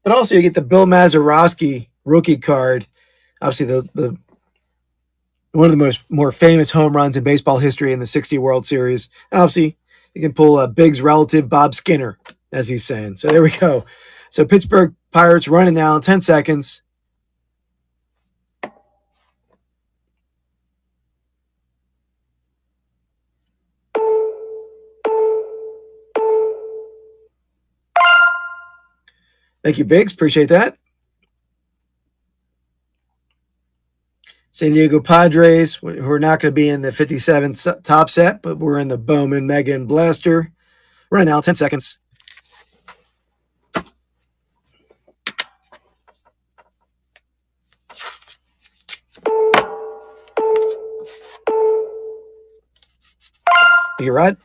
But also you get the Bill Mazeroski rookie card. Obviously, the one of the more famous home runs in baseball history in the 60 World Series. And obviously, you can pull Big's relative, Bob Skinner, as he's saying. So there we go. So Pittsburgh Pirates running now in 10 seconds. Thank you, Biggs. Appreciate that. San Diego Padres, who are not going to be in the 57 top set, but we're in the Bowman Mega and Blaster. Running now, 10 seconds. Thank you, Rod.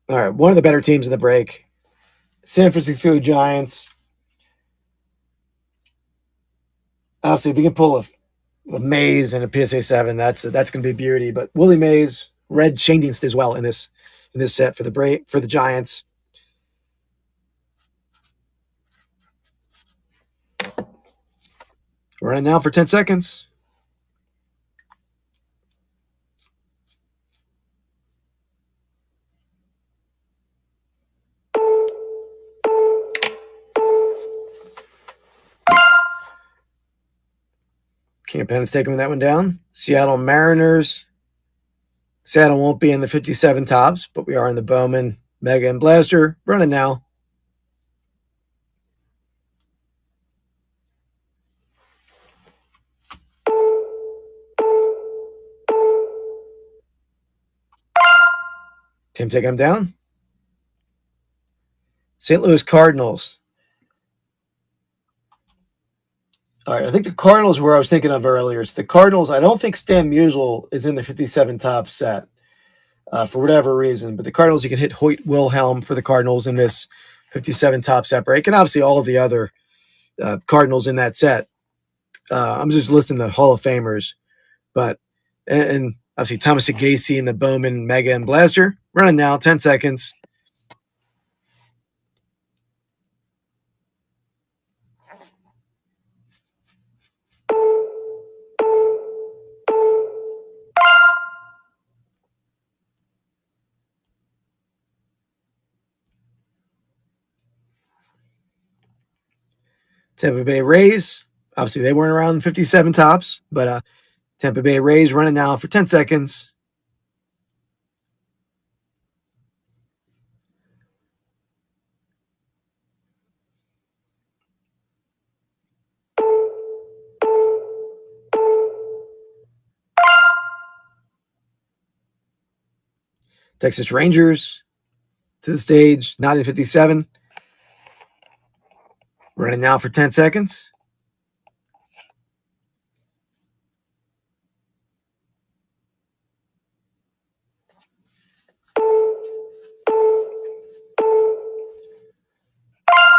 All right, one of the better teams in the break. San Francisco Giants. Obviously, if we can pull a Mays and a PSA 7, that's going to be beauty. But Willie Mays, red changing as well in this set for the Giants. Running now for 10 seconds. King of Pennants taking that one down. Seattle Mariners. Seattle won't be in the 57 tops, but we are in the Bowman, Mega, and Blaster. Running now. Tim taking them down. St. Louis Cardinals. All right, I think the Cardinals were I was thinking of earlier. It's the Cardinals. I don't think Stan Musial is in the 57 top set for whatever reason. But the Cardinals, you can hit Hoyt Wilhelm for the Cardinals in this 57 top set break. And obviously all of the other Cardinals in that set. I'm just listing the Hall of Famers. But, and obviously Thomas Agace in the Bowman, Mega, and Blaster. Running now, 10 seconds. Tampa Bay Rays. Obviously, they weren't around 57 tops, but Tampa Bay Rays running now for 10 seconds. Texas Rangers to the stage, not in 57. Running now for 10 seconds.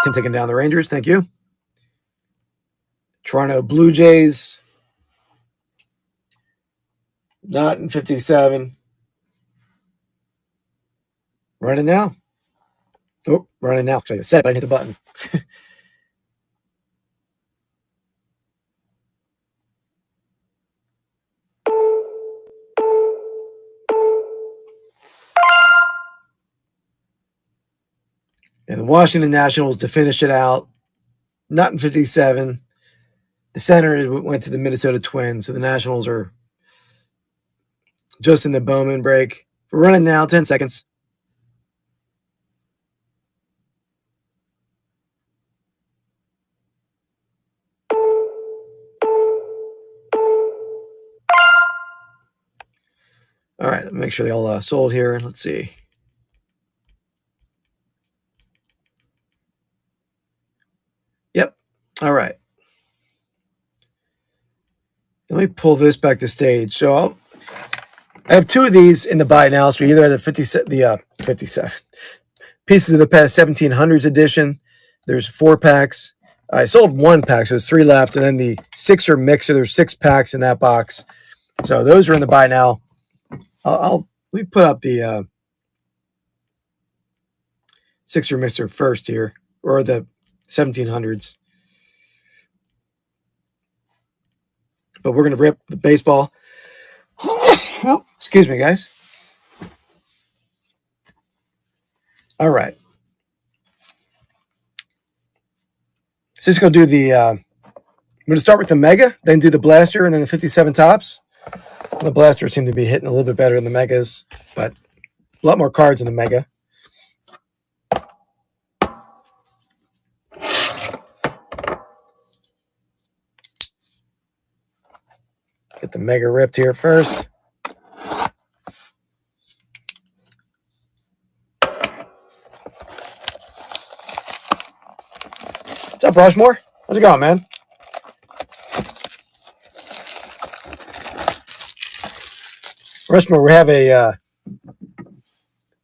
Tim taking down the Rangers. Thank you. Toronto Blue Jays. Not in 57. Running now. Oh, running now. Actually, I said, but I didn't hit the button. And the Washington Nationals to finish it out. Not in 57. The center went to the Minnesota Twins. So the Nationals are just in the Bowman break. We're running now, 10 seconds. All right, make sure they all sold here. Let's see. Yep. All right. Let me pull this back to stage. So I have two of these in the buy now. So either the 57 pieces of the past 1700s edition. There's 4 packs. I sold 1 pack, so there's 3 left, and then the Sixer mixer. There's 6 packs in that box. So those are in the buy now. Let me put up the Sixer mixer first here, or the 1700s. But we're going to rip the baseball. Oh, excuse me, guys. All right. So just going to do the, I'm going to start with the Mega, then do the Blaster, and then the 57 tops. The Blaster seemed to be hitting a little bit better than the Megas, but a lot more cards in the Mega. Get the Mega ripped here first. What's up, Rushmore? How's it going, man? Rushmore, we have a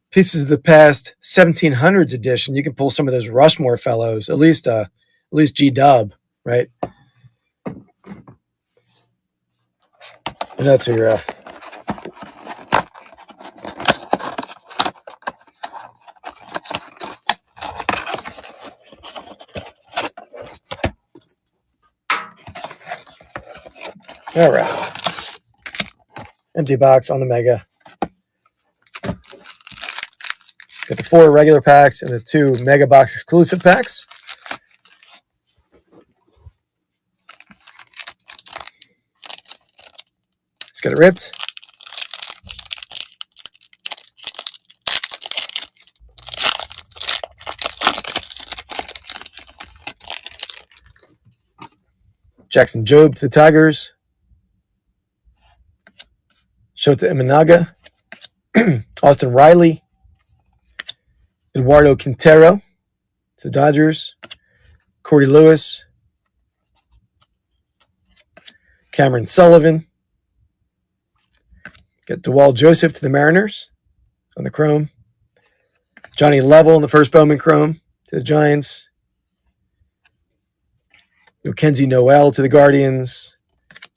Pieces of the Past 1700s edition. You can pull some of those Rushmore fellows, at least G-Dub, right? And that's your all right. Empty box on the Mega. Got the 4 regular packs and the 2 Mega Box exclusive packs. Let's get it ripped. Jackson Jobe to the Tigers. Shota Imanaga. Austin Riley. Eduardo Quintero to the Dodgers. Corey Lewis. Cameron Sullivan. Got DeWalt Joseph to the Mariners on the Chrome. Johnny Level in the first Bowman Chrome to the Giants. Mackenzie Noel to the Guardians.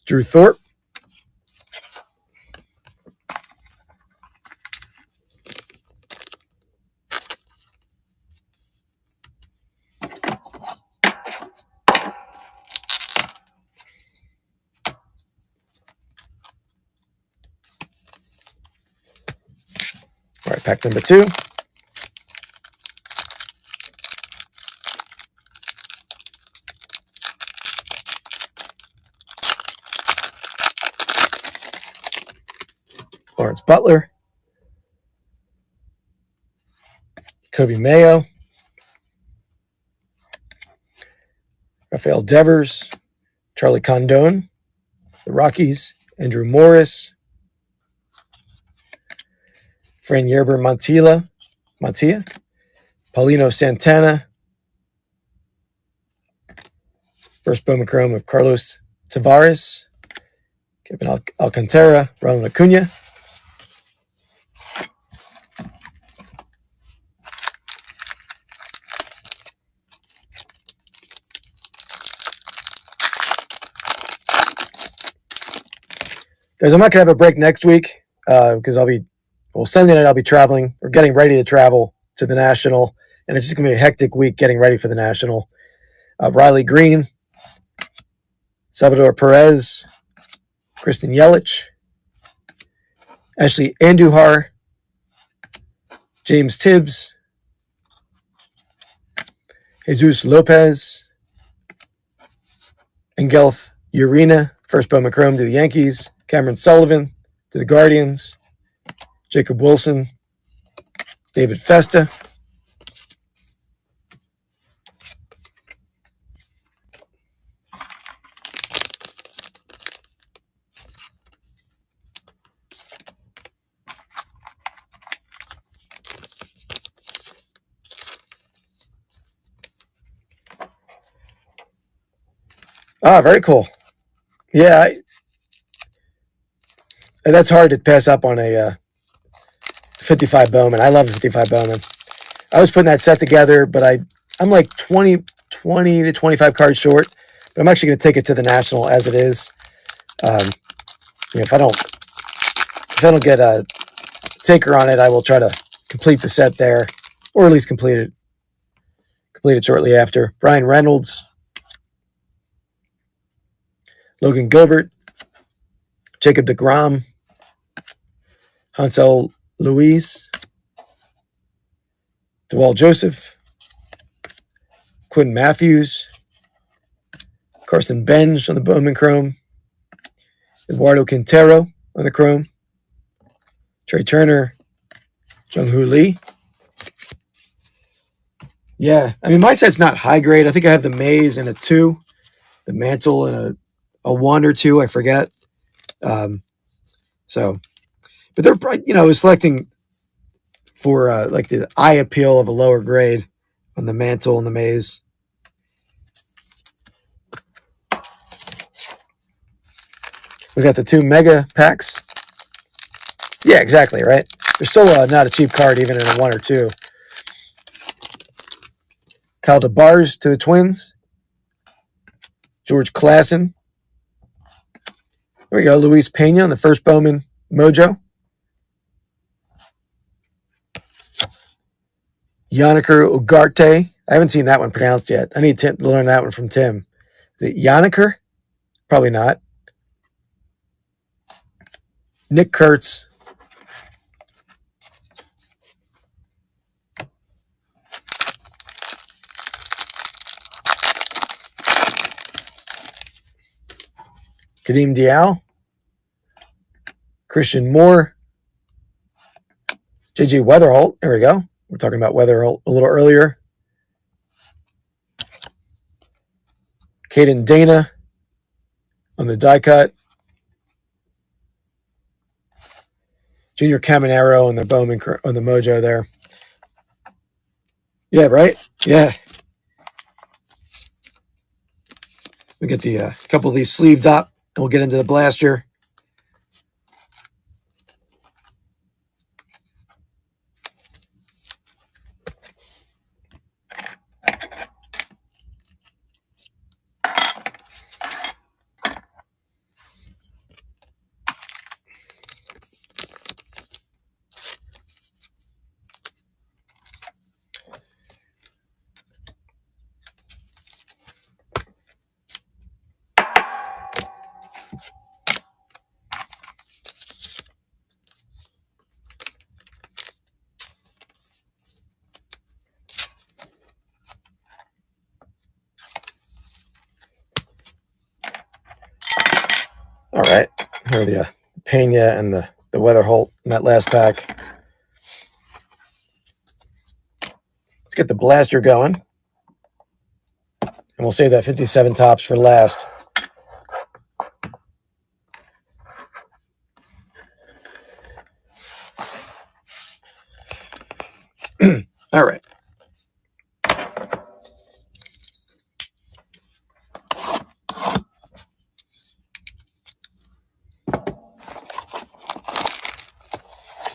Drew Thorpe. All right, pack number 2. Lawrence Butler. Kobe Mayo. Rafael Devers. Charlie Condon. The Rockies. Andrew Morris. Fran Yerber Montilla. Paulino Santana. First Bowman Chrome of Carlos Tavares. Kevin Alcantara. Ronald Acuna. Guys, I'm not going to have a break next week because Sunday night I'll be traveling or getting ready to travel to the National, and it's just going to be a hectic week getting ready for the National. Riley Green, Salvador Perez, Kristen Yelich, Ashley Andujar, James Tibbs, Jesus Lopez, Engelth Urena, first Bowman Chrome to the Yankees, Cameron Sullivan to the Guardians, Jacob Wilson, David Festa, very cool. Yeah, that's hard to pass up on a 55 Bowman. I love the 55 Bowman. I was putting that set together, but I'm like 20 to 25 cards short. But I'm actually going to take it to the National as it is. If I don't get a taker on it, I will try to complete the set there, or at least complete it shortly after. Brian Reynolds, Logan Gilbert, Jacob deGrom, Hansel Louise, DeWalt Joseph, Quinn Matthews, Carson Benj on the Bowman Chrome, Eduardo Quintero on the Chrome, Trey Turner, Jung-Hoo Lee. Yeah, I mean, my set's not high grade. I think I have the Maze and a 2, the Mantle and a 1 or 2, I forget. But they're, I was selecting for like the eye appeal of a lower grade on the Mantle and the Maze. We got the 2 mega packs. Yeah, exactly, right? They're still not a cheap card, even in a 1 or 2. Kyle DeBars to the Twins. George Klassen. There we go. Luis Pena on the first Bowman Mojo. Yanniker Ugarte. I haven't seen that one pronounced yet. I need to learn that one from Tim. Is it Yanniker? Probably not. Nick Kurtz. Kadeem Dial. Christian Moore. J.J. Weatherholt. There we go. We're talking about Weatherholt a little earlier. Caden Dana on the die cut. Junior Caminero on the Bowman on the Mojo there. Yeah, right? Yeah. We get the couple of these sleeved up, and we'll get into the blaster. All right. Here are the Pena and the Weatherholt in that last pack. Let's get the blaster going. And we'll save that 57 tops for last. All right.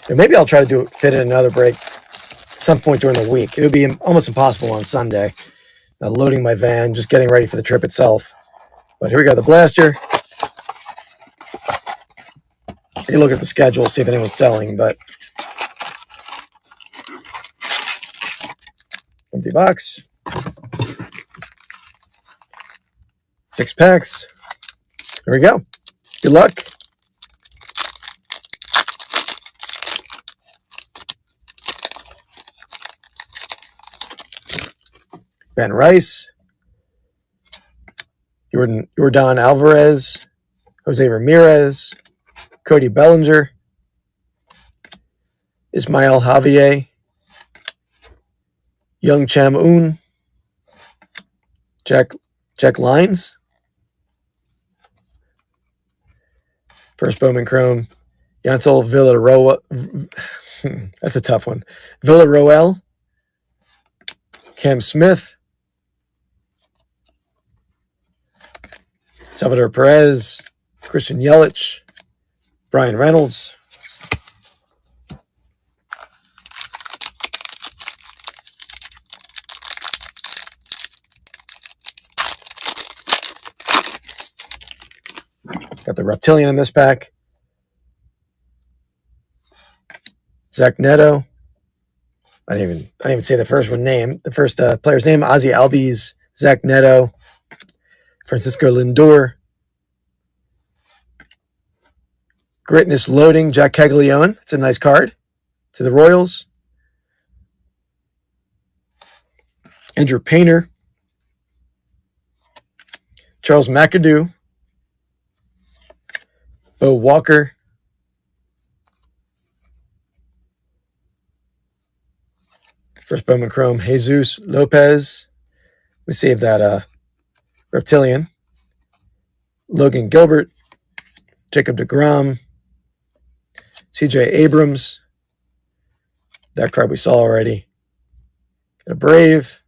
And maybe I'll try to fit in another break at some point during the week. It would be almost impossible on Sunday. Loading my van, just getting ready for the trip itself. But here we go, the blaster. Take a look at the schedule, see if anyone's selling, but empty box. 6 packs. Here we go. Good luck. Ben Rice, Jordan Alvarez, Jose Ramirez, Cody Bellinger, Ismail Javier, Young Cham Un, Jack Lines, first Bowman Chrome, Yancel Villaroel, that's a tough one, Villaroel, Cam Smith, Salvador Perez, Christian Yelich, Brian Reynolds, got the Reptilian in this pack, Zach Neto. I didn't even say the first player's name. Ozzie Albies, Zach Neto, Francisco Lindor, Greatness Loading, Jack Caglione. It's a nice card to the Royals. Andrew Painter, Charles McAdoo, Bo Walker, first Bowman Chrome, Jesus Lopez. We save that Reptilian. Logan Gilbert, Jacob deGrom, CJ Abrams. That card we saw already. Got a Brave.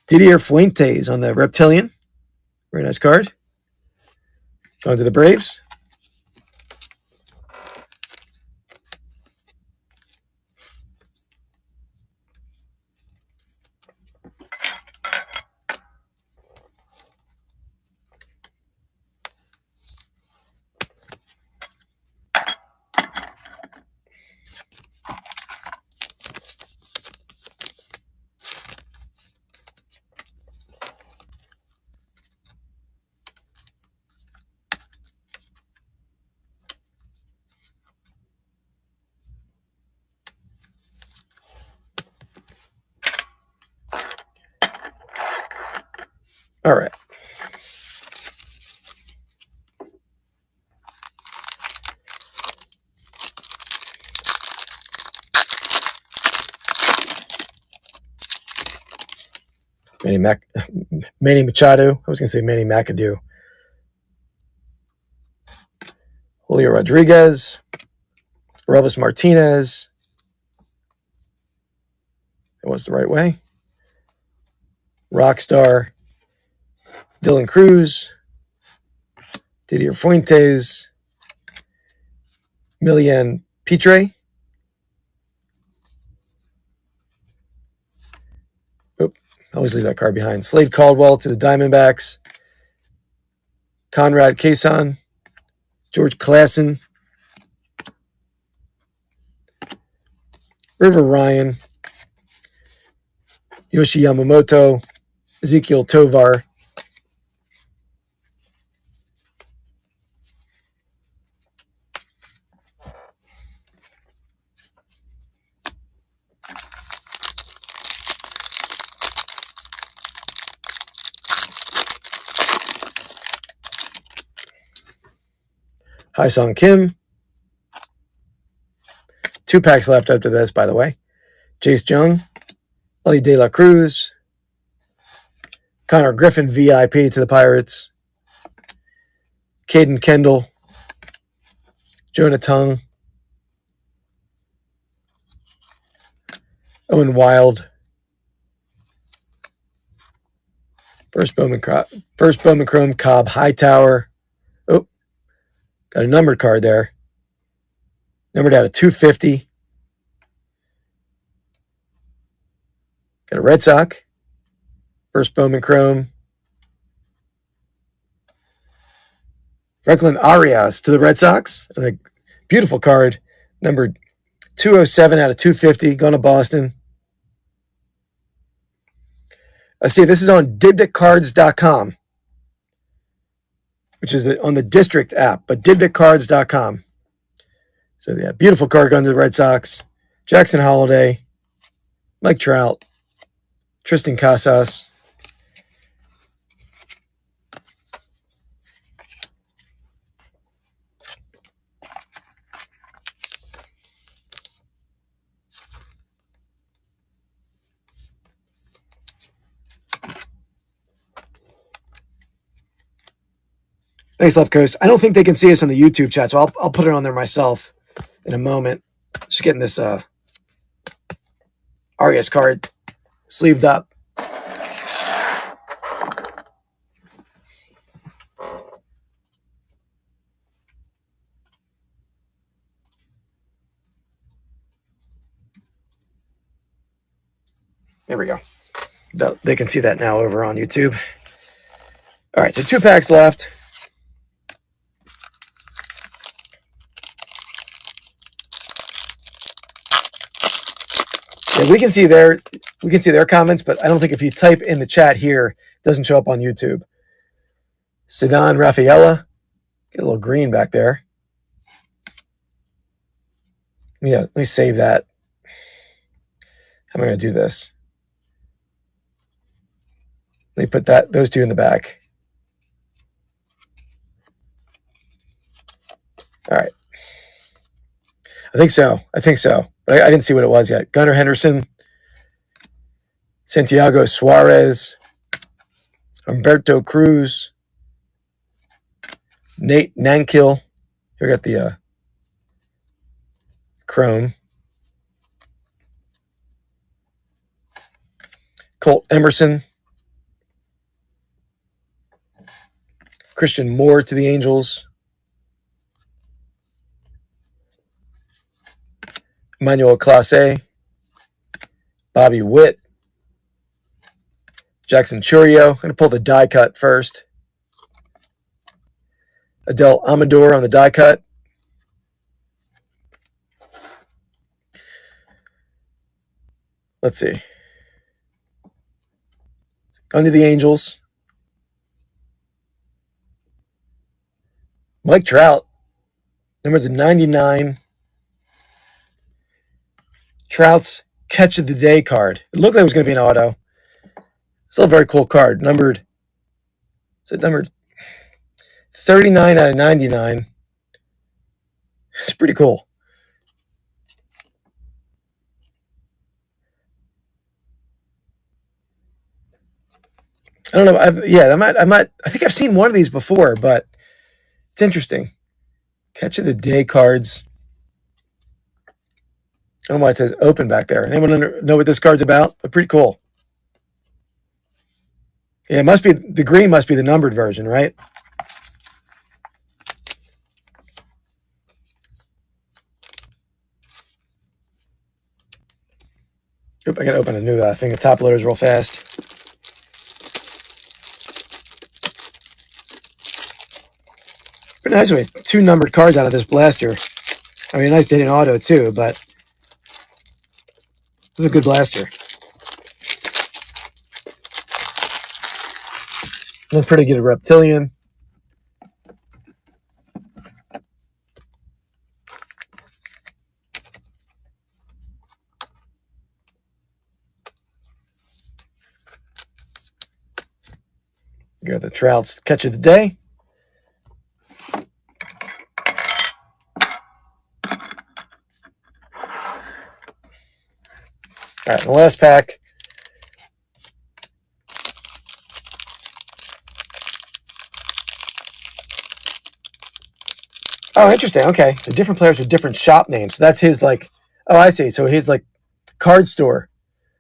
Didier Fuentes on the Reptilian. Very nice card. Going to the Braves. All right. Manny Machado. I was going to say Manny McAdoo. Julio Rodriguez. Relvis Martinez. That was the right way. Rockstar. Dylan Cruz. Didier Fuentes. Milian Pitre. Oop, I always leave that card behind. Slade Caldwell to the Diamondbacks. Conrad Cason. George Klassen. River Ryan. Yoshi Yamamoto. Ezekiel Tovar. Hyesung Kim. 2 packs left after this, by the way. Jace Jung. Ellie De La Cruz. Connor Griffin, VIP to the Pirates. Caden Kendall. Jonah Tung. Owen Wild. First Bowman Chrome, Cobb Hightower. Oh, got a numbered card there. Numbered out of 250. Got a Red Sox. First Bowman Chrome. Franklin Arias to the Red Sox. A beautiful card. Numbered 207 out of 250. Going to Boston. Steve, this is on dibdiccards.com, which is on the District app, but dibdiccards.com. So, yeah, beautiful card going to the Red Sox. Jackson Holliday, Mike Trout, Tristan Casas. Thanks, Left Coast. I don't think they can see us on the YouTube chat, so I'll put it on there myself in a moment. Just getting this Arias card sleeved up. There we go. They can see that now over on YouTube. All right, so 2 packs left. Yeah, we can see their comments, but I don't think if you type in the chat here, it doesn't show up on YouTube. Ceddanne Rafaela, get a little green back there. Yeah, let me save that. How am I going to do this? Let me put those 2 in the back. All right. I think so. But I didn't see what it was yet. Gunnar Henderson, Santiago Suarez, Humberto Cruz, Nate Nankill. Here we got the Chrome. Colt Emerson. Christian Moore to the Angels. Emmanuel Clase. Bobby Witt. Jackson Churio. I'm going to pull the die cut first. Adele Amador on the die cut. Let's see. Under the Angels. Mike Trout. Number 99. Trout's catch of the day card. It looked like it was going to be an auto. Still a very cool card. Numbered 39 out of 99. It's pretty cool. I don't know. I think I've seen one of these before, but it's interesting. Catch of the day cards. I don't know why it says open back there. Anyone know what this card's about? But pretty cool. Yeah, it must be the green. Must be the numbered version, right? Oop, I gotta open a new thing of top loaders real fast. Pretty nice way. 2 numbered cards out of this blaster. I mean, nice hitting auto too, but it was a good blaster. Look pretty good at Reptilian. Got the Trout's catch of the day. All right, the last pack. Oh, interesting. Okay, so different players with different shop names. So that's his like. Oh, I see. So his like card store.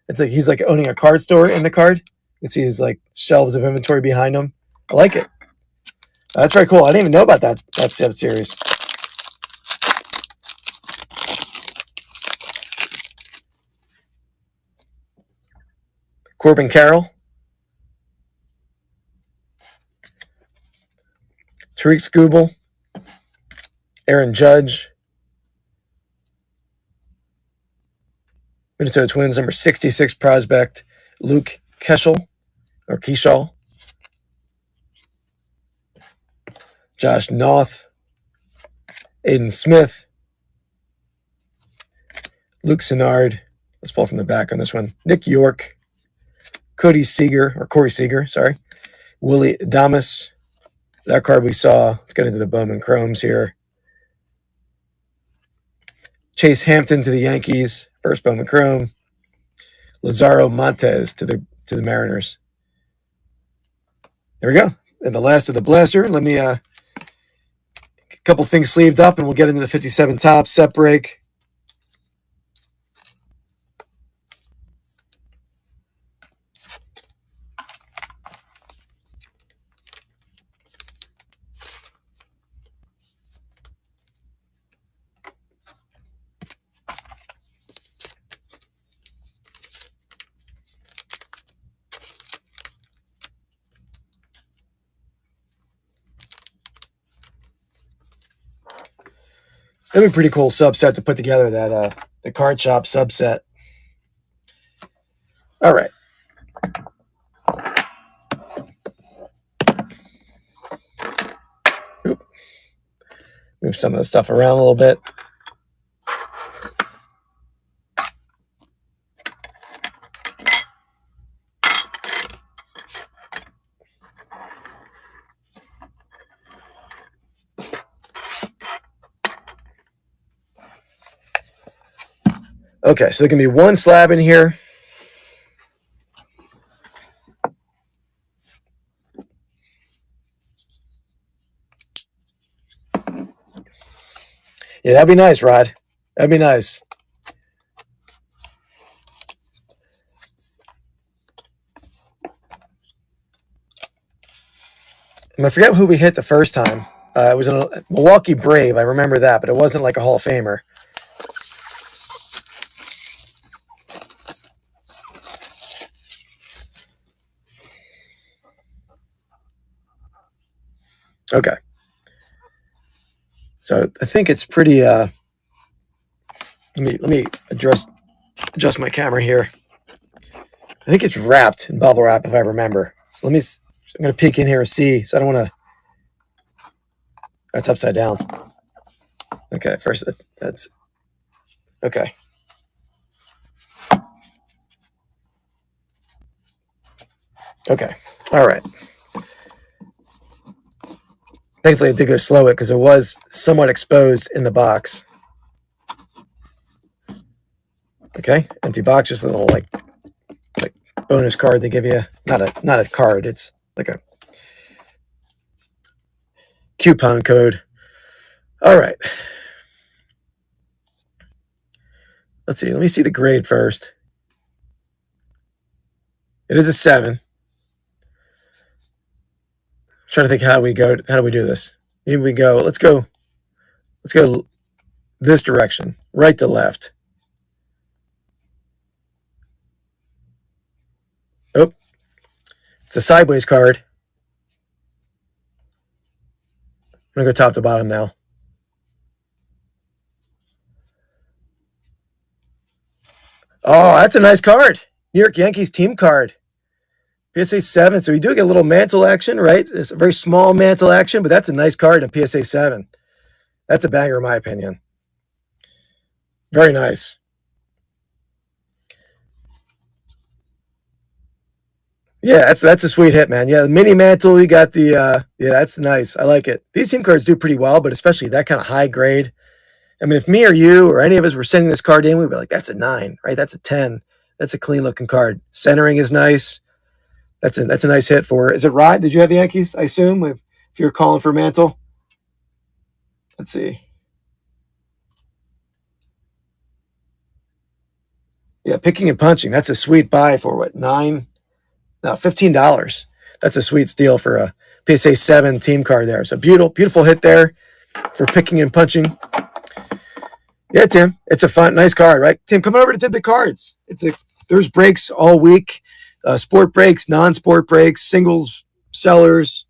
It's like he's like owning a card store in the card. You can see his like shelves of inventory behind him. I like it. That's very cool. I didn't even know about that series. Corbin Carroll. Tariq Skubal. Aaron Judge. Minnesota Twins, number 66 prospect, Luke Keschel, or Keschal. Josh Noth. Aiden Smith. Luke Sennard. Let's pull from the back on this one. Nick York. Corey Seager, sorry. Willie Adames. That card we saw. Let's get into the Bowman Chromes here. Chase Hampton to the Yankees. First Bowman Chrome. Lazaro Montes to the Mariners. There we go. And the last of the blaster. Let me a couple things sleeved up and we'll get into the 57 top set break. That'd be a pretty cool subset to put together, that the card shop subset. All right. Oop. Move some of the stuff around a little bit. Okay, so there can be one slab in here. Yeah, that'd be nice, Rod. That'd be nice. I forget who we hit the first time. It was a Milwaukee Brave. I remember that, but it wasn't like a Hall of Famer. Okay. So I think it's pretty let me adjust my camera here. I think it's wrapped in bubble wrap if I remember. So I'm going to peek in here and see. So I don't want to. That's upside down. Okay, first that's okay. Okay. All right. Thankfully, I did go slow it because it was somewhat exposed in the box. Okay, empty box, just a little like bonus card they give you. Not a card. It's like a coupon code. All right. Let's see. Let me see the grade first. It is a 7. I'm trying to think how do we do this? Maybe we go. Let's go this direction, right to left. Oh, it's a sideways card. I'm gonna go top to bottom now. Oh, that's a nice card. New York Yankees team card. PSA 7. So we do get a little mantle action, right? It's a very small mantle action, but that's a nice card in PSA 7. That's a banger in my opinion. Very nice. Yeah, that's a sweet hit, man. Yeah, the mini mantle, you got the yeah, that's nice. I like it. These team cards do pretty well, but especially that kind of high grade. I mean, if me or you or any of us were sending this card in, we'd be like, that's a 9, right? That's a 10. That's a clean looking card. Centering is nice. That's a nice hit for. Is it Rod? Did you have the Yankees? I assume if you're calling for mantle. Let's see. Yeah, picking and punching. That's a sweet buy for what? $15. That's a sweet steal for a PSA 7 team card there. So beautiful hit there for picking and punching. Yeah, Tim, it's a fun, nice card, right? Tim, come on over to Tip the Cards. There's breaks all week, sport breaks, non-sport breaks, singles, sellers.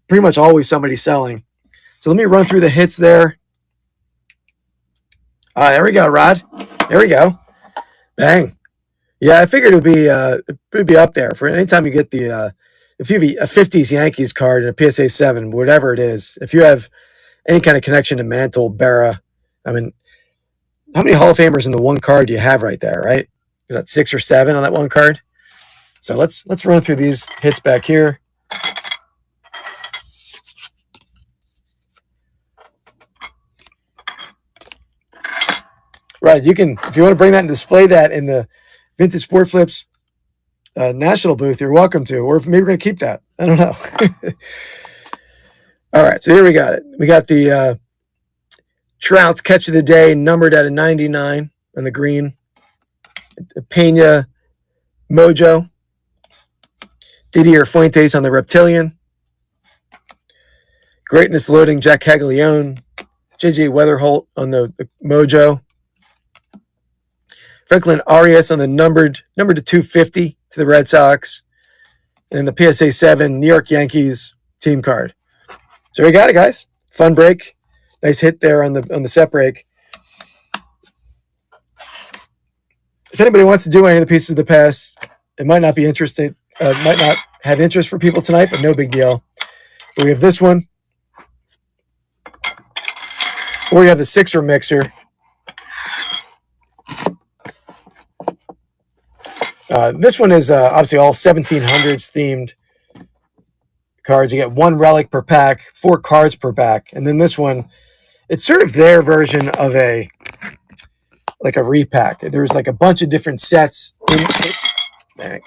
Pretty much always somebody selling. So let me run through the hits there. There we go, Rod. There we go. Bang. Yeah, I figured it'd be up there for anytime you get the if you have a 50s Yankees card and a PSA 7, whatever it is. If you have any kind of connection to Mantle, Berra, I mean, how many Hall of Famers in the one card do you have right there, right? Is that 6 or 7 on that one card? So let's run through these hits back here. Right, you can, if you want to bring that and display that in the Vintage Sport Flips national booth, you're welcome to. Or maybe we're going to keep that. I don't know. All right, so here we got it. We got the Trout's Catch of the Day, numbered out of 99 on the green. Pena Mojo. Didier Fuentes on the Reptilian. Greatness Loading, Jack Caglione. J.J. Weatherholt on the Mojo. Franklin Arias on the numbered to 250 to the Red Sox. And the PSA 7 New York Yankees team card. So we got it, guys. Fun break. Nice hit there on the set break. If anybody wants to do any of the pieces of the past, it might not be interesting. Might not have interest for people tonight, but no big deal. But we have this one. Or we have the Sixer Mixer. This one is obviously all 1700s themed cards. You get 1 relic per pack, 4 cards per pack. And then this one, it's sort of their version of a repack. There's like a bunch of different sets. Man,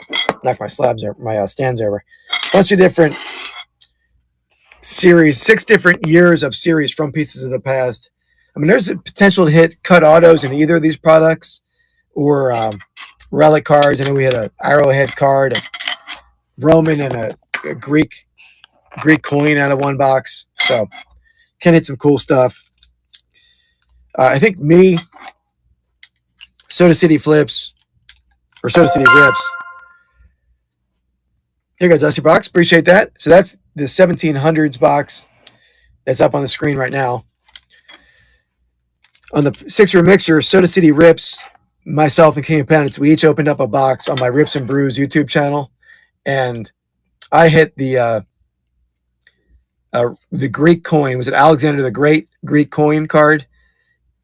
knock my slabs over, my stands over. A bunch of different series, 6 different years of series from Pieces of the Past. I mean, there's a potential to hit cut autos in either of these products or relic cards. I know we had an Arrowhead card, a Roman, and a Greek coin out of one box. So can hit some cool stuff. I think Soda City Flips or Soda City Rips. Here you go, Dusty Box. Appreciate that. So that's the 1700s box that's up on the screen right now. On the Sixer Mixer, Soda City Rips, myself and King of Pennants, we each opened up a box on my Rips and Brews YouTube channel, and I hit the Greek coin. Was it Alexander the Great Greek coin card?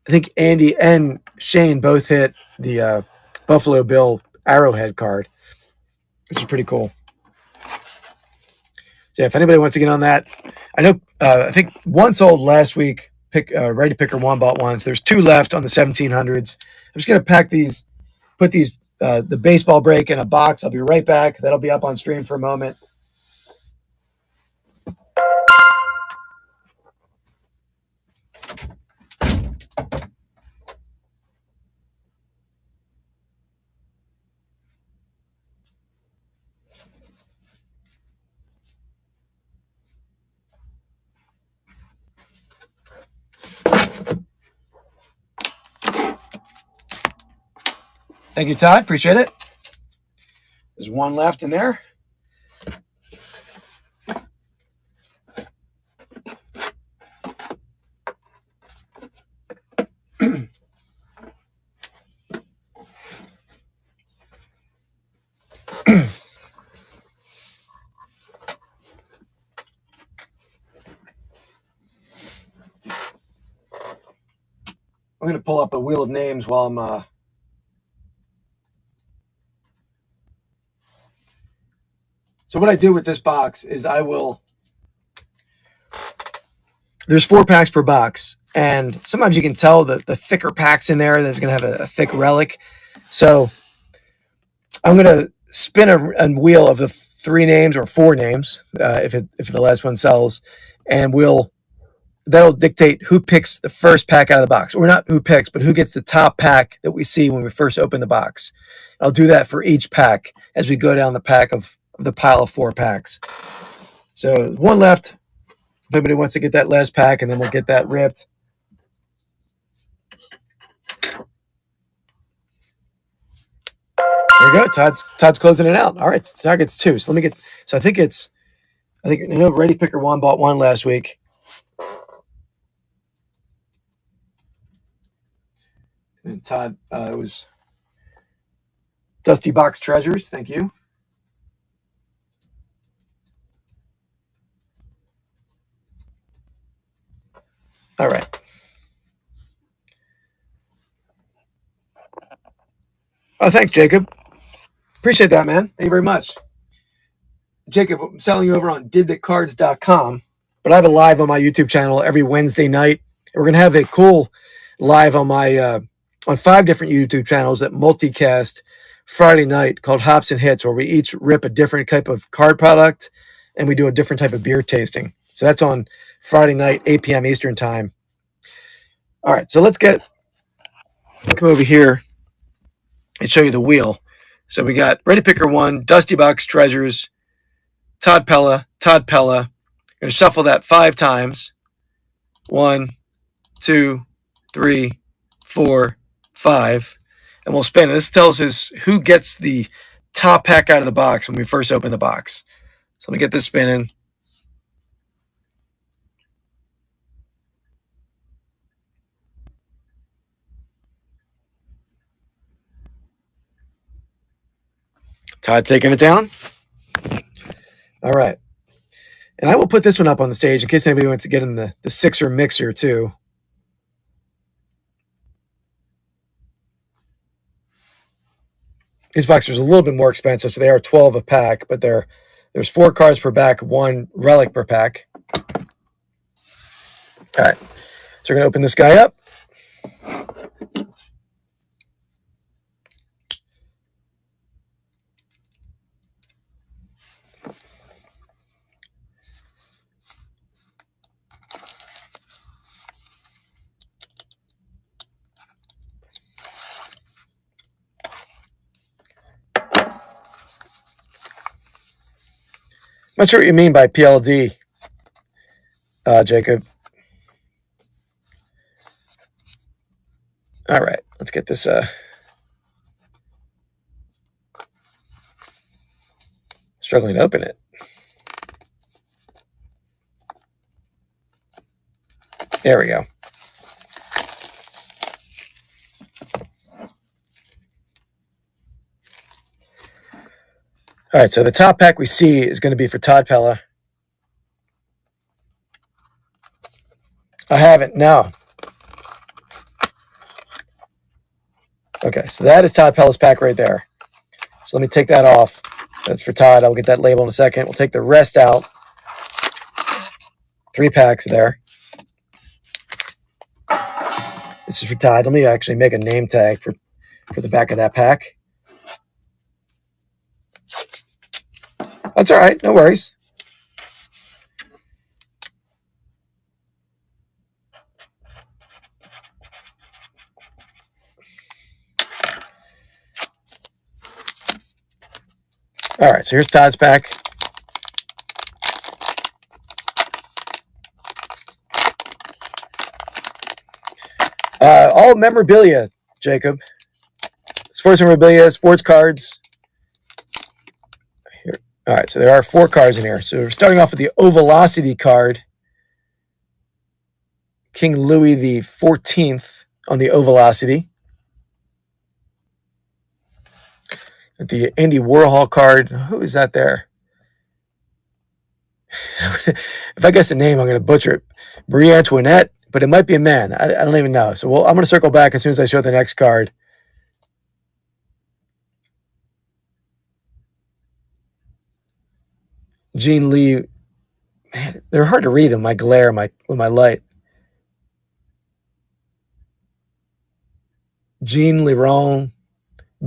I think Andy and Shane both hit the Buffalo Bill Arrowhead card, which is pretty cool. So yeah, if anybody wants to get on that, I know I think one sold last week. Ready Picker 1 bought one. So there's 2 left on the 1700s. I'm just gonna pack these, put these the baseball break in a box. I'll be right back. That'll be up on stream for a moment. Thank you, Todd. Appreciate it. There's one left in there. I'm going to pull up a wheel of names while I'm So what I do with this box is there's 4 packs per box, and sometimes you can tell the thicker packs in there, there's going to have a thick relic. So I'm going to spin a wheel of the 3 names or 4 names, if the last one sells, and that'll dictate who picks the first pack out of the box, or not who picks, but who gets the top pack that we see when we first open the box. I'll do that for each pack as we go down the pack of the pile of 4 packs. So one left. If anybody wants to get that last pack, and then we'll get that ripped. There you go. Todd's closing it out. All right, Todd gets 2. So I think Ready Picker 1 bought 1 last week. And Todd, it was Dusty Box Treasures. Thank you. All right. Oh, thanks, Jacob. Appreciate that, man. Thank you very much. Jacob, I'm selling you over on didbitcards.com, but I have a live on my YouTube channel every Wednesday night. And we're going to have a cool live on my on 5 different YouTube channels that multicast Friday night called Hops and Hits, where we each rip a different type of card product and we do a different type of beer tasting. So that's on Friday night, 8 p.m. Eastern time. All right, so let's come over here and show you the wheel. So we got Ready Picker 1, Dusty Box Treasures, Todd Pella. I'm going to shuffle that 5 times. 1, 2, 3, 4, 5. And we'll spin it. This tells us who gets the top pack out of the box when we first open the box. So let me get this spinning. Todd taking it down. All right. And I will put this one up on the stage in case anybody wants to get in the 6er mixer too. These boxes are a little bit more expensive, so they are 12 a pack, but there's 4 cards per pack, 1 relic per pack. All right. So we're going to open this guy up. I'm not sure what you mean by PLD, Jacob. All right, let's get this. Struggling to open it. There we go. All right, so the top pack we see is going to be for Todd Pella. I haven't, no. Okay, so that is Todd Pella's pack right there. So let me take that off. That's for Todd. I'll get that label in a second. We'll take the rest out. 3 packs there. This is for Todd. Let me actually make a name tag for the back of that pack. That's all right. No worries. All right, so here's Todd's pack. All memorabilia, Jacob. Sports memorabilia, sports cards. Here. All right, so there are 4 cards in here. So we're starting off with the Ovalocity card. King Louis the 14th on the Ovalocity. The Andy Warhol card. Who is that there? If I guess the name, I'm going to butcher it. Marie Antoinette, but it might be a man. I don't even know. So I'm going to circle back as soon as I show the next card. Jean Lee. Man, they're hard to read in my glare, with my light. Jean Leron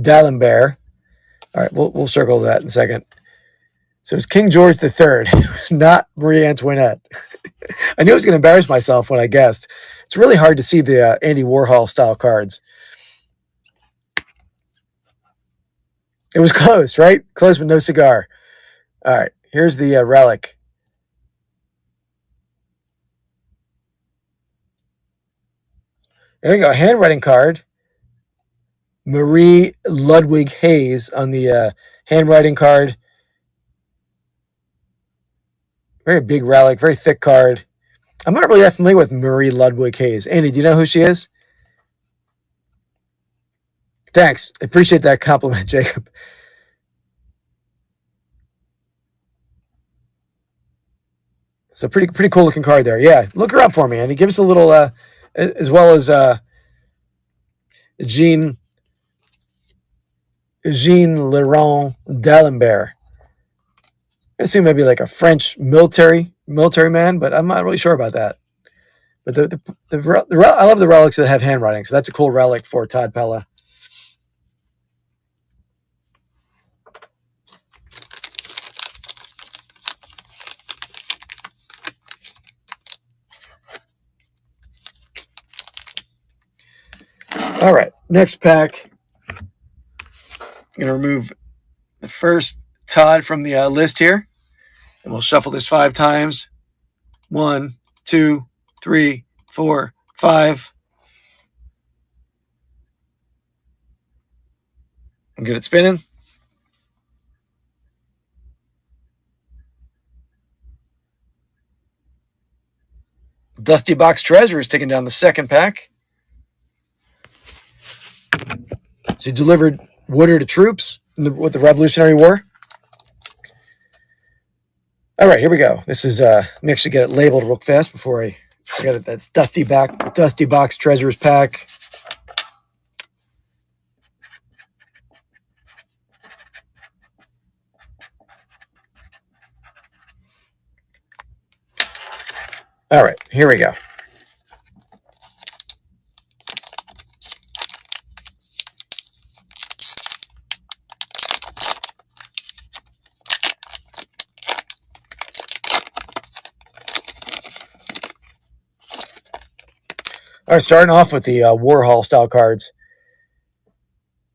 D'Alembert. All right, we'll circle that in a second. So it's King George III, not Marie Antoinette. I knew I was going to embarrass myself when I guessed. It's really hard to see the Andy Warhol style cards. It was close, right? Close but no cigar. All right, here's the relic. There you go, handwriting card. Marie Ludwig Hayes on the handwriting card. Very big relic, very thick card. I'm not really that familiar with Marie Ludwig Hayes. Andy, do you know who she is? Thanks. I appreciate that compliment, Jacob. It's a pretty cool looking card there. Yeah, look her up for me, Andy. Give us a little, as well as Jean Leron D'Alembert. I assume maybe like a French military man, but I'm not really sure about that. But I love the relics that have handwriting, so that's a cool relic for Todd Pella. All right, next pack. I'm going to remove the first Todd from the list here, and we'll shuffle this 5 times. 1, 2, 3, 4, 5. I'm good at spinning. Dusty Box Treasure is taking down the second pack. She delivered water to troops with the Revolutionary War. All right, here we go. This is, let me actually get it labeled real fast before I forget it. That's Dusty Box Treasures pack. All right, here we go. All right, starting off with the Warhol style cards.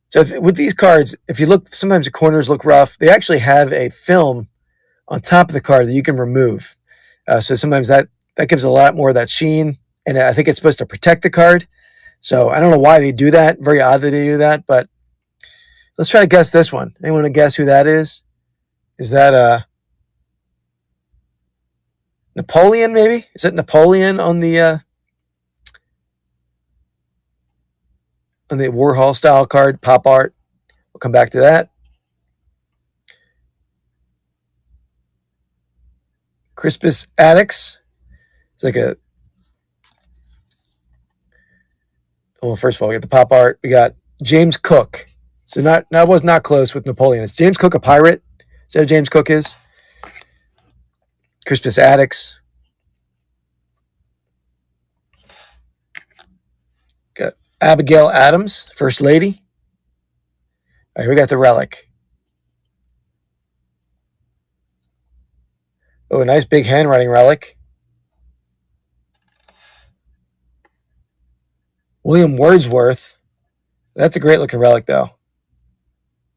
So with these cards, if you look, sometimes the corners look rough. They actually have a film on top of the card that you can remove. So sometimes that gives a lot more of that sheen, and I think it's supposed to protect the card. So I don't know why they do that. Very odd that they do that, but let's try to guess this one. Anyone to guess who that is? Is that Napoleon, maybe? Is it Napoleon on the Warhol style card, pop art? We'll come back to that. Crispus Attucks. It's like a... Well, first of all, we got the pop art. We got James Cook. So that was not close with Napoleon. Is James Cook a pirate? Is that who James Cook is? Crispus Attucks. Got Abigail Adams, First Lady. All right, we got the relic. Oh, a nice big handwriting relic. William Wordsworth. That's a great looking relic, though.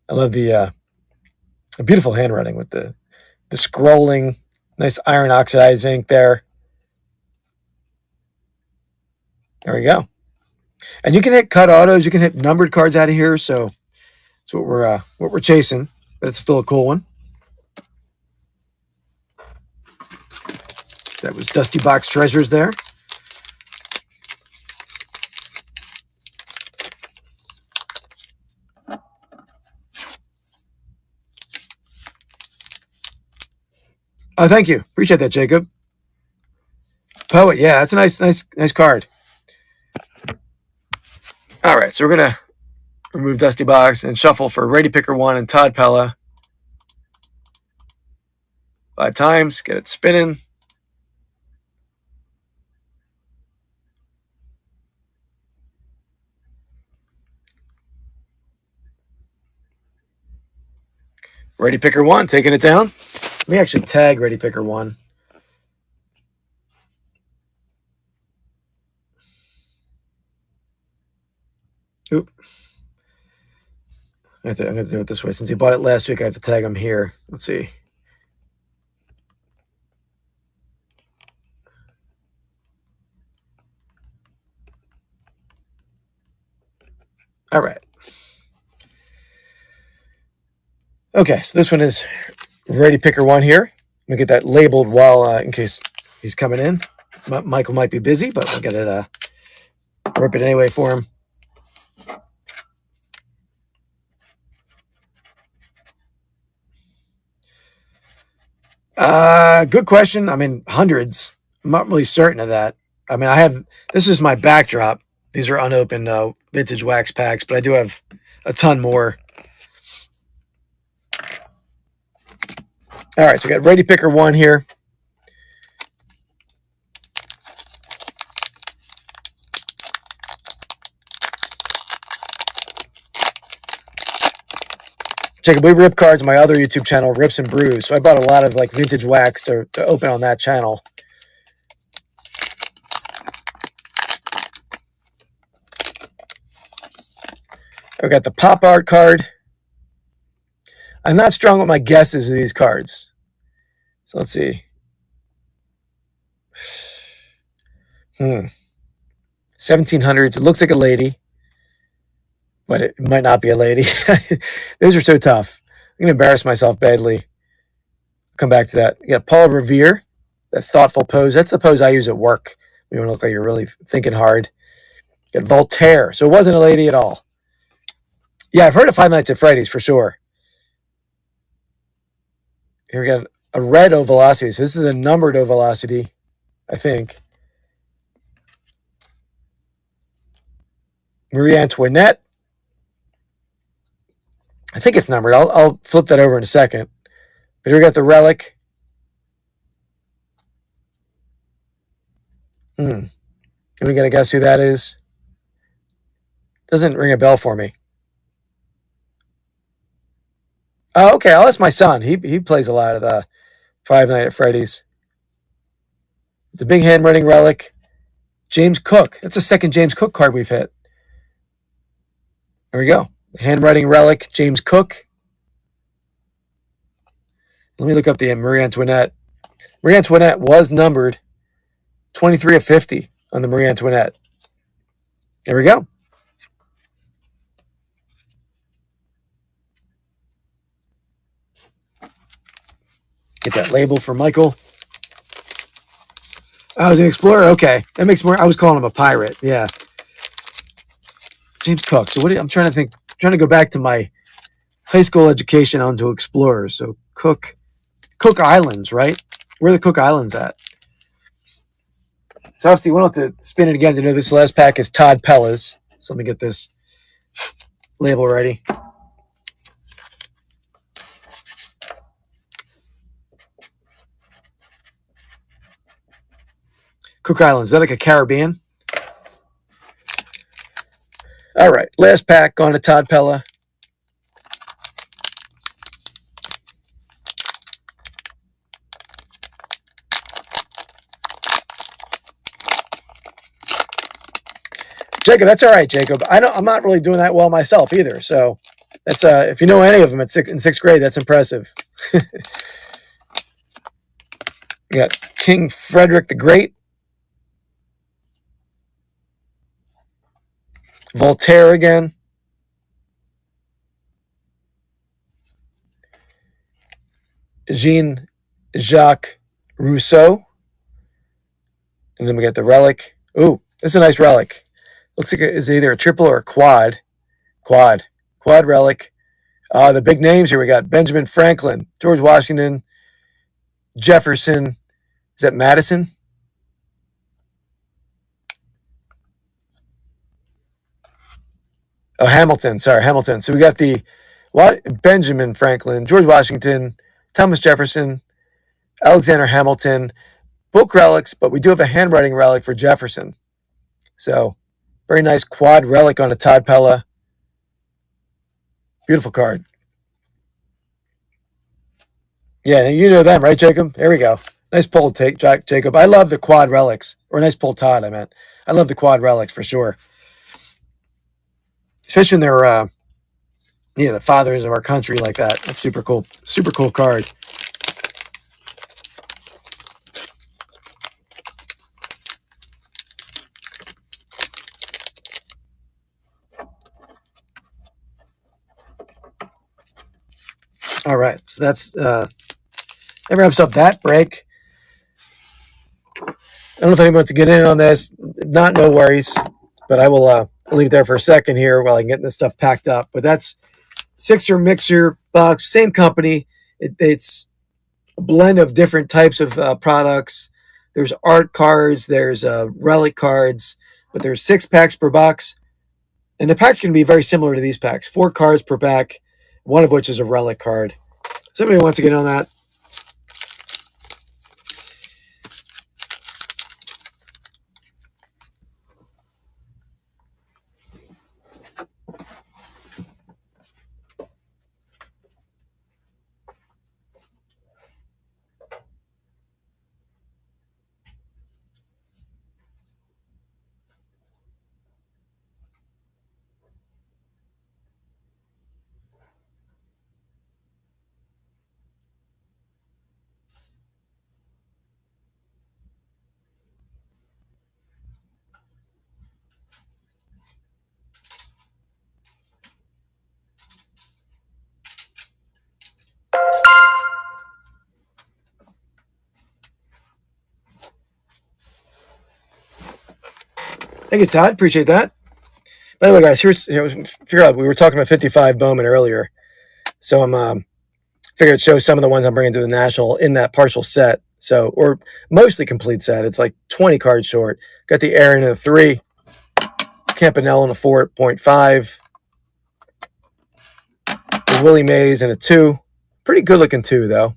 I love the beautiful handwriting with the scrolling. Nice iron oxidized ink there. There we go. And you can hit cut autos. You can hit numbered cards out of here. So that's what we're chasing. But it's still a cool one. That was Dusty Box Treasures there. Oh, thank you. Appreciate that, Jacob. Poet, yeah, that's a nice card. All right, so we're gonna remove Dusty Box and shuffle for Ready Picker 1 and Todd Pella. 5 times, get it spinning. Ready Picker 1, taking it down. Let me actually tag Ready Picker 1. Oop. I'm going to do it this way. Since he bought it last week, I have to tag him here. Let's see. All right. Okay, so this one is Ready Picker 1 here. Let me get that labeled while, in case he's coming in. Michael might be busy, but we'll get it, rip it anyway for him. Good question. I mean, hundreds. I'm not really certain of that. I mean, this is my backdrop. These are unopened vintage wax packs, but I do have a ton more. All right, so we got Ready Picker 1 here. Jacob, we rip cards on my other YouTube channel, Rips and Brews. So I bought a lot of like vintage wax to open on that channel. I've got the pop art card. I'm not strong with my guesses of these cards. So let's see. 1700s. It looks like a lady, but it might not be a lady. Those are so tough. I'm going to embarrass myself badly. Come back to that. You got Paul Revere, that thoughtful pose. That's the pose I use at work. You want to look like you're really thinking hard. You got Voltaire. So it wasn't a lady at all. Yeah, I've heard of Five Nights at Freddy's for sure. Here we got a red Ovelocity. So this is a numbered Ovelocity, I think. Marie Antoinette. I think it's numbered. I'll flip that over in a second. But here we got the relic. And we got to guess who that is. Doesn't ring a bell for me. Oh, okay. I'll ask my son. He plays a lot of the Five Nights at Freddy's. The big handwriting relic. James Cook. That's the second James Cook card we've hit. There we go. Handwriting relic, James Cook. Let me look up the Marie Antoinette. Marie Antoinette was numbered 23 of 50 on the Marie Antoinette. There we go. Get that label for Michael. I was an explorer. Okay, that makes more. I was calling him a pirate. Yeah. James Cook. So I'm trying to think. I'm trying to go back to my high school education onto explorers. So Cook Islands, right? Where are the Cook Islands at? So obviously, we don't have to spin it again to know this last pack is Todd Pella's. So let me get this label ready. Cook Islands. Is that like a Caribbean? All right. Last pack on to Todd Pella. Jacob, that's all right, Jacob. I'm not really doing that well myself either. So that's if you know any of them in sixth grade, that's impressive. We got King Frederick the Great, Voltaire again, Jean Jacques Rousseau, and then we got the relic. Ooh, this is a nice relic. Looks like it's either a triple or a quad. Quad relic. The big names here, we got Benjamin Franklin, George Washington, Jefferson. Is that Madison? Oh, Hamilton. Sorry, Hamilton. So we got the Benjamin Franklin, George Washington, Thomas Jefferson, Alexander Hamilton. Book relics, but we do have a handwriting relic for Jefferson. So very nice quad relic on a Todd Pella. Beautiful card. Yeah, you know them, right, Jacob? There we go. Nice pull, Jacob. I love the quad relics. Or nice pull, Todd, I meant. I love the quad relics for sure. Especially when they're, the fathers of our country like that. That's super cool. Super cool card. All right, so that wraps up that break. I don't know if anyone wants to get in on this. Not, no worries, but I will I'll leave it there for a second here while I'm getting this stuff packed up. But that's Sixer Mixer box, same company. It's a blend of different types of products. There's art cards, there's relic cards, but there's 6 packs per box. And the packs can be very similar to these packs. 4 cards per pack, one of which is a relic card. Somebody wants to get on that? Thank you, Todd. Appreciate that. By the way, guys, figure out we were talking about 55 Bowman earlier, so I'm figured I'd show some of the ones I'm bringing to the National in that partial set. So, or mostly complete set. It's like 20 cards short. Got the Aaron in a 3, Campanella in a 4.5, the Willie Mays in a 2. Pretty good looking 2 though.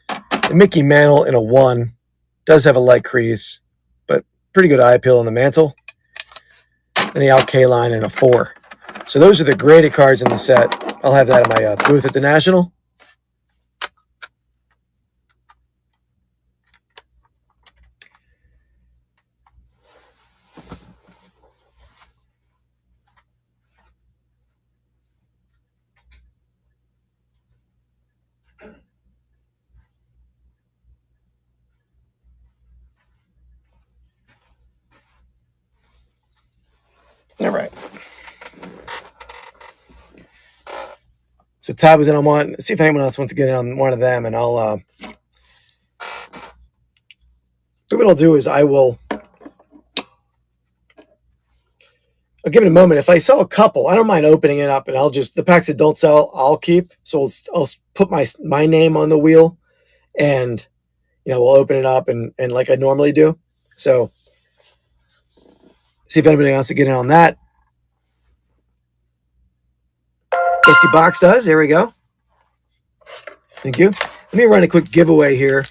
The Mickey Mantle in a 1. Does have a light crease, but pretty good eye appeal on the mantle. And the Al Kaline in a 4. So those are the graded cards in the set. I'll have that in my booth at the National. All right. So Todd was in on one. Let's see if anyone else wants to get in on one of them, and I'll. What I'll do is I'll give it a moment. If I sell a couple, I don't mind opening it up, and I'll just the packs that don't sell, I'll keep. So I'll put my name on the wheel, and we'll open it up and like I normally do. So see if anybody wants to get in on that. Dusty Box does. There we go. Thank you. Let me run a quick giveaway here.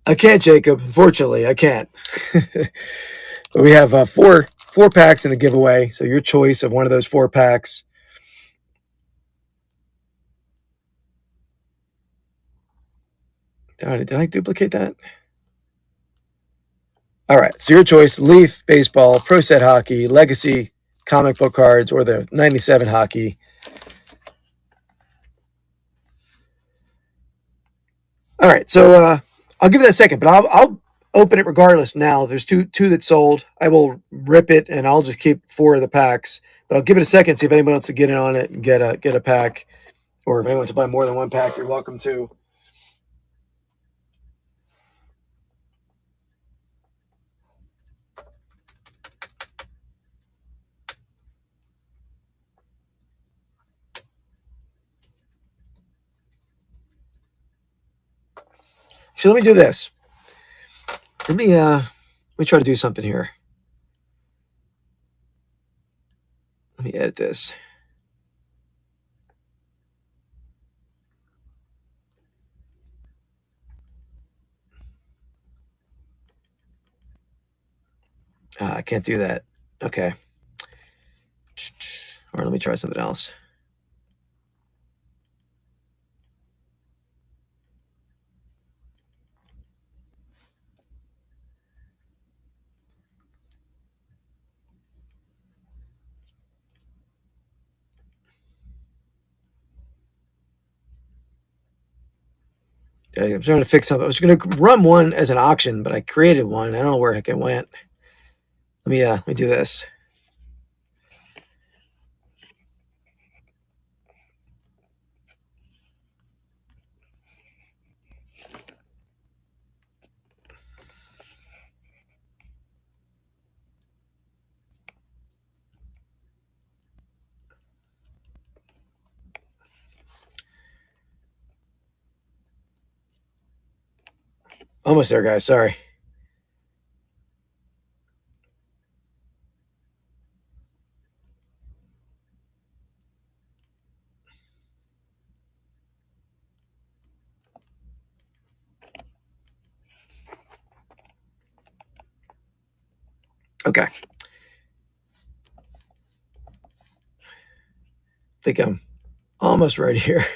I can't, Jacob. Unfortunately, I can't. But we have four packs in the giveaway. So your choice of one of those 4 packs. Did I duplicate that? All right, so your choice: Leaf Baseball, Pro Set Hockey, Legacy comic book cards, or the 97 hockey. All right, so I'll give it a second, but I'll open it regardless now. There's two that sold. I will rip it, and I'll just keep 4 of the packs. But I'll give it a second, see if anyone wants to get in on it and get a pack. Or if anyone wants to buy more than one pack, you're welcome to. So let me do this. Let me try to do something here. Let me edit this. I can't do that. Okay. Or let me try something else. I'm trying to fix something. I was going to run one as an auction, but I created one. I don't know where the heck it went. Let me do this. Almost there, guys. Sorry. Okay. I think I'm almost right here.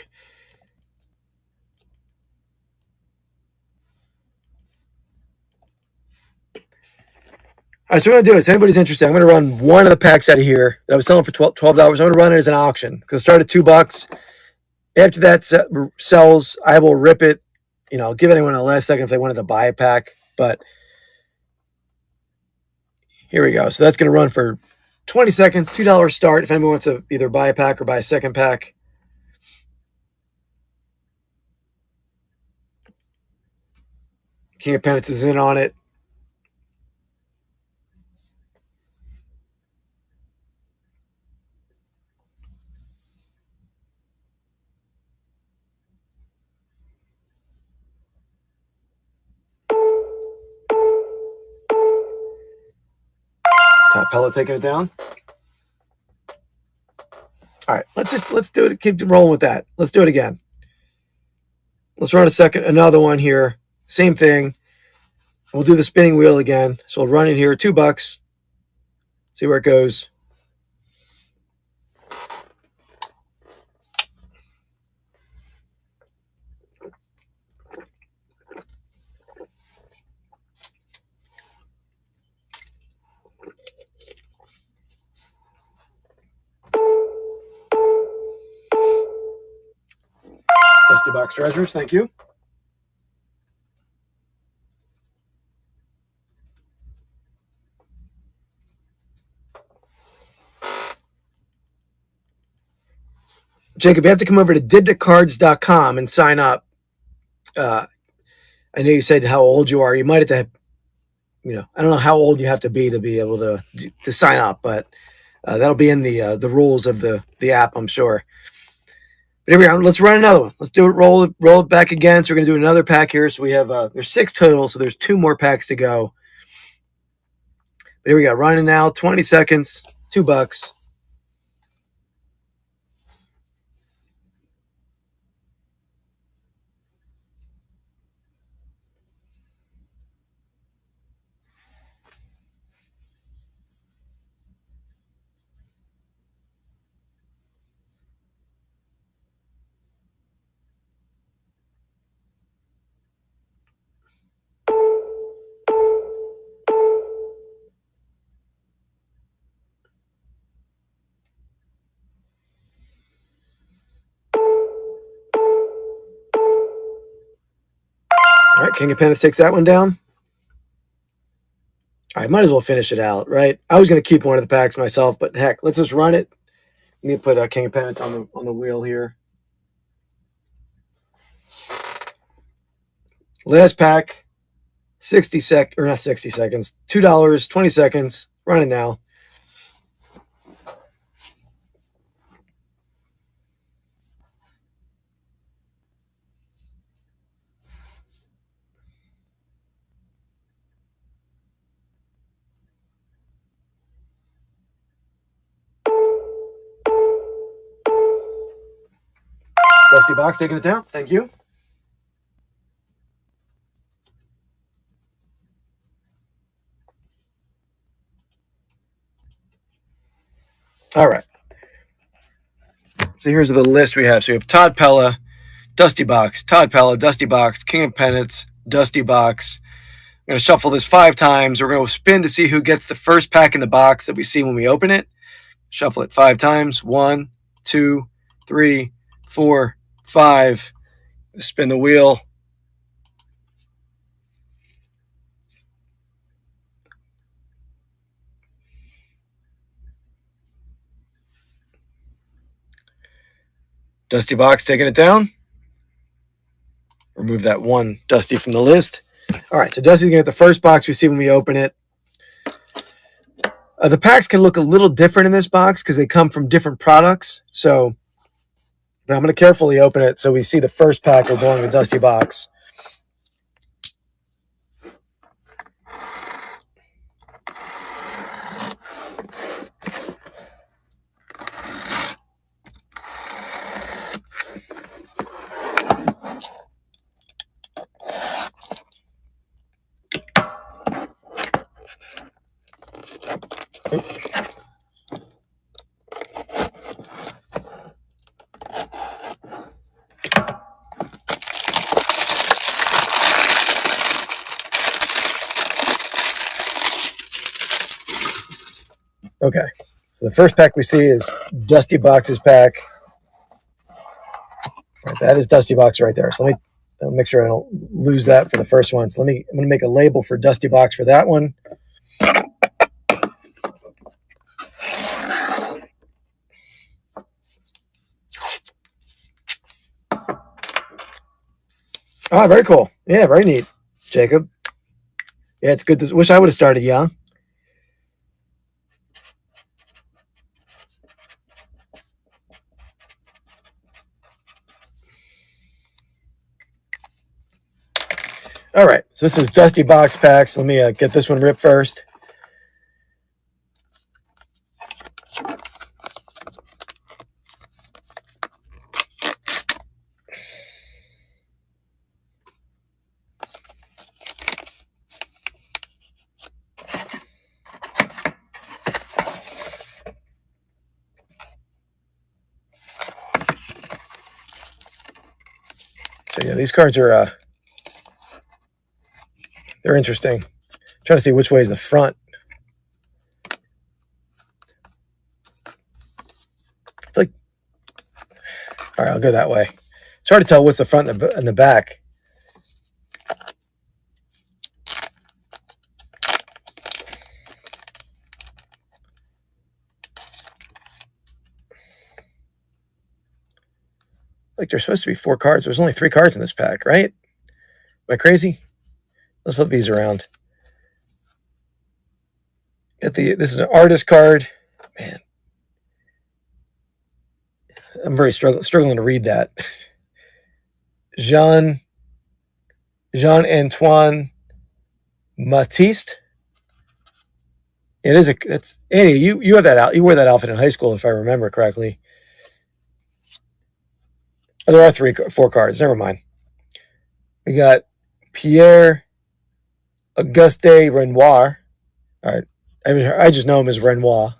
All right, so what I'm going to do is, if anybody's interested, I'm going to run one of the packs out of here that I was selling for $12. I'm going to run it as an auction because it started at $2. After that sells, I will rip it. I'll give anyone a last second if they wanted to buy a pack. But here we go. So that's going to run for 20 seconds, $2 start. If anyone wants to either buy a pack or buy a second pack. King of Pennants is in on it. Top pellet taking it down. All right, let's do it. Keep rolling with that. Let's do it again. Let's run another one here. Same thing. We'll do the spinning wheel again. So we'll run it here, $2. See where it goes. Dusty Box Treasures, thank you. Jacob, you have to come over to dibdacards.com and sign up. I know you said how old you are. You might have to, I don't know how old you have to be able to sign up, but that'll be in the rules of the app, I'm sure. But here we go. Let's run another one. Let's do it. Roll it back again. So we're going to do another pack here. So we have there's 6 total. So there's 2 more packs to go. But here we go. Running now. 20 seconds. $2. right, King of Pentace takes that one down. All right, might as well finish it out, right? I was going to keep one of the packs myself, but heck, let's just run it. Let me put King of Pentace on the wheel here. Last pack, 60 sec or not 60 seconds, $2, 20 seconds. Running now. Dusty Box taking it down. Thank you. All right. So here's the list we have. So we have Todd Pella, Dusty Box, Todd Pella, Dusty Box, King of Pentace, Dusty Box. I'm going to shuffle this 5 times. We're going to spin to see who gets the first pack in the box that we see when we open it. Shuffle it 5 times. 1, 2, 3, 4, 5. Spin the wheel. Dusty Box taking it down. Remove that one Dusty from the list. All right, so Dusty's going to get the first box we see when we open it. The packs can look a little different in this box because they come from different products. So I'm going to carefully open it so we see the first pack will belong to Dusty Box. Okay, so the first pack we see is Dusty Box's pack. All right, that is Dusty Box right there. So let me make sure I don't lose that for the first one. So I'm going to make a label for Dusty Box for that one. Ah, very cool. Yeah, very neat, Jacob. Yeah, it's good. Wish I would have started young. All right, so this is Dusty Box packs. Let me get this one ripped first. So yeah, these cards are they're interesting. I'm trying to see which way is the front. Like, all right, I'll go that way. It's hard to tell what's the front and the back. Like there's supposed to be 4 cards. There's only 3 cards in this pack, right? Am I crazy? Let's flip these around. This is an artist card. Man, I'm very struggling to read that. Jean-Antoine Matiste. It is it's Andy. You have that out. You wore that outfit in high school, if I remember correctly. Oh, there are 4 cards. Never mind. We got Pierre Auguste Renoir. All right. I just know him as Renoir.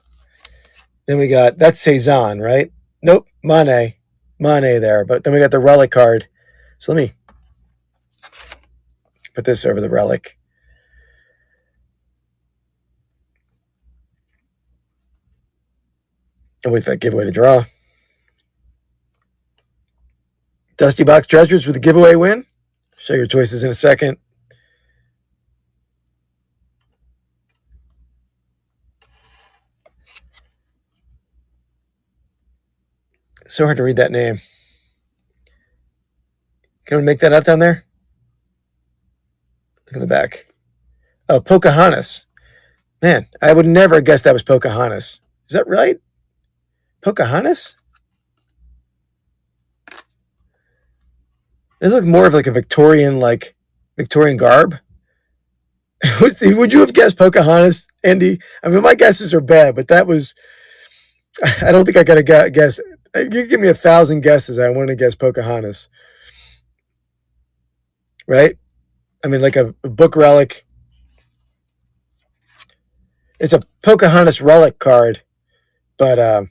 Then we got, that's Cezanne, right? Nope, Manet there. But then we got the relic card. So let me put this over the relic. And wait for that giveaway to draw. Dusty Box Treasures with the giveaway win. Show your choices in a second. It's so hard to read that name. Can we make that out down there? Look at the back. Oh, Pocahontas. Man, I would never have guessed that was Pocahontas. Is that right? Pocahontas? This looks more of like a Victorian garb. Would you have guessed Pocahontas, Andy? I mean, my guesses are bad, but that was. I don't think I got to guess. You give me 1,000 guesses, I want to guess Pocahontas. Right? I mean, like a book relic. It's a Pocahontas relic card, but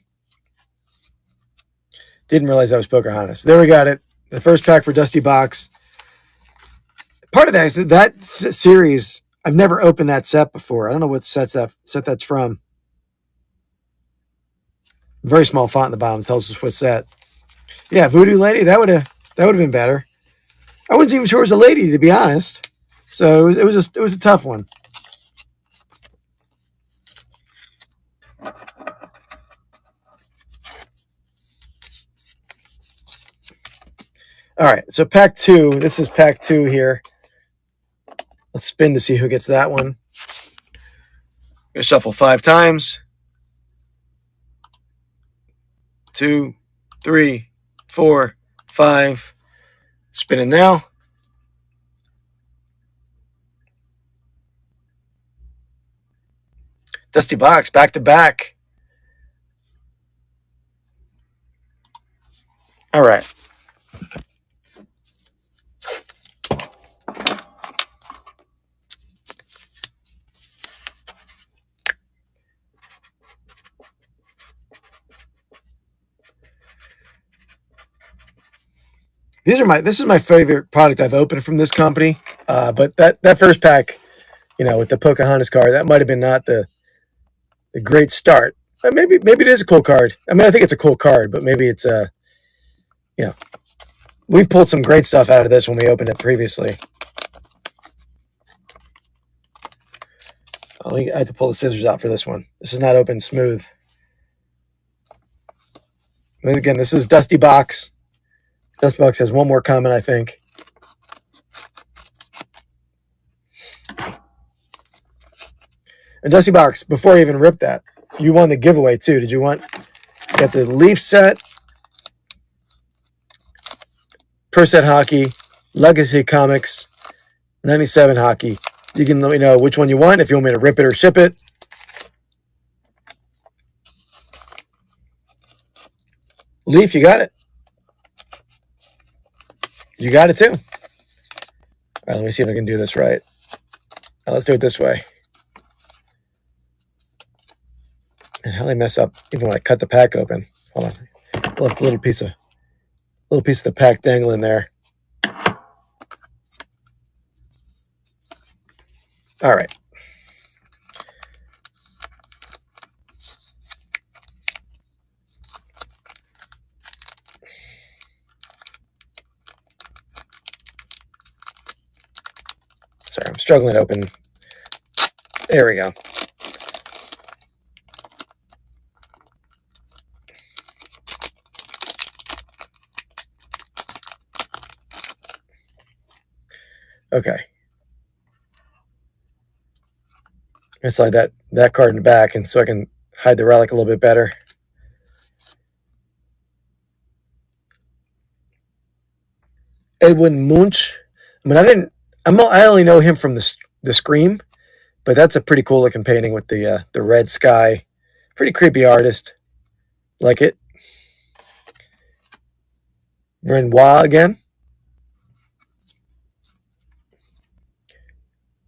didn't realize that was Pocahontas. There we got it. The first pack for Dusty Box. Part of that is that series. I've never opened that set before. I don't know what set that's from. Very small font in the bottom tells us what set. Yeah, Voodoo Lady. That would have been better. I wasn't even sure it was a lady, to be honest. So it was a tough one. All right, so pack 2. This is pack 2 here. Let's spin to see who gets that one. I'm going to shuffle 5 times. 2, 3, 4, 5. Spinning now. Dusty Box, back to back. All right. This is my favorite product I've opened from this company. But that first pack, with the Pocahontas card, that might have been not the great start. But maybe it is a cool card. I mean, I think it's a cool card, but maybe it's we've pulled some great stuff out of this when we opened it previously. I had to pull the scissors out for this one. This is not open smooth. And again, this is Dusty Box. Dusty Box has one more comment, I think. And Dusty Box, before I even ripped that, you won the giveaway too. Did you want? Got the Leaf set, Per Set Hockey, Legacy Comics, 97 Hockey. You can let me know which one you want, if you want me to rip it or ship it. Leaf, you got it. You got it too. All right, let me see if I can do this right. Now, let's do it this way. And how they mess up even when I cut the pack open. Hold on. I left a little piece of the pack dangling there. All right. Sorry, I'm struggling to open. There we go. Okay. Let's slide that card in the back, and so I can hide the relic a little bit better. Edwin Munch. I mean, I only know him from the Scream, but that's a pretty cool looking painting with the red sky. Pretty creepy artist. Like it. Renoir again.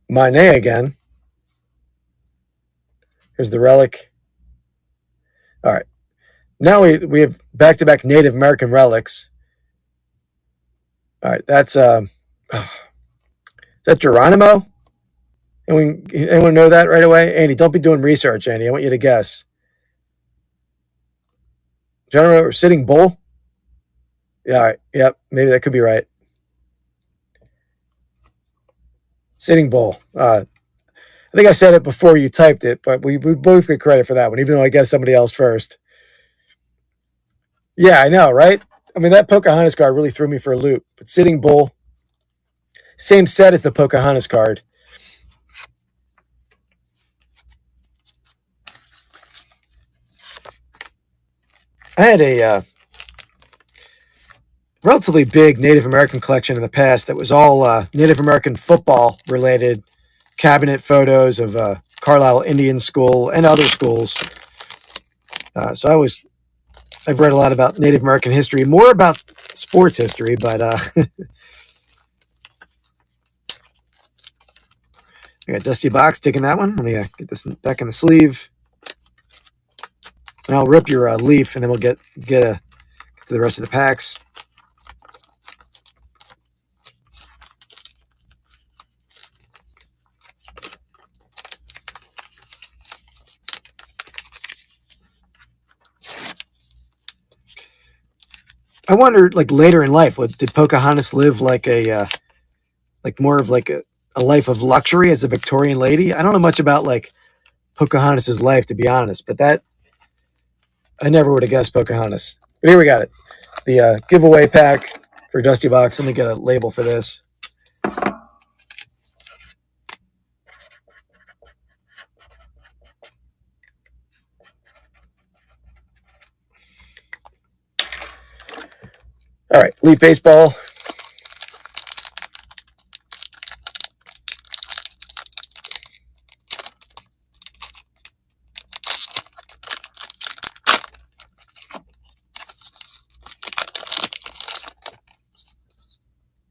Manet again. Here's the relic. All right. Now we have back-to-back Native American relics. All right, that's is that Geronimo? Anyone know that right away? Andy, don't be doing research, Andy. I want you to guess. Geronimo or Sitting Bull? Yeah, all right. Yep, maybe that could be right. Sitting Bull. I think I said it before you typed it, but we both get credit for that one, even though I guess somebody else first. Yeah, I know, right? I mean, that Pocahontas card really threw me for a loop. But Sitting Bull, same set as the Pocahontas card. I had a relatively big Native American collection in the past that was all Native American football related cabinet photos of Carlisle Indian School and other schools. So I've read a lot about Native American history, more about sports history, but I got Dusty Box taking that one. Let me get this back in the sleeve. And I'll rip your leaf, and then we'll get to the rest of the packs. I wondered, like later in life, did Pocahontas live like more of like a life of luxury as a Victorian lady? I don't know much about like Pocahontas's life, to be honest, but that I never would have guessed Pocahontas. But here we got it, the giveaway pack for Dusty Box. Let me get a label for this. All right, Leaf Baseball.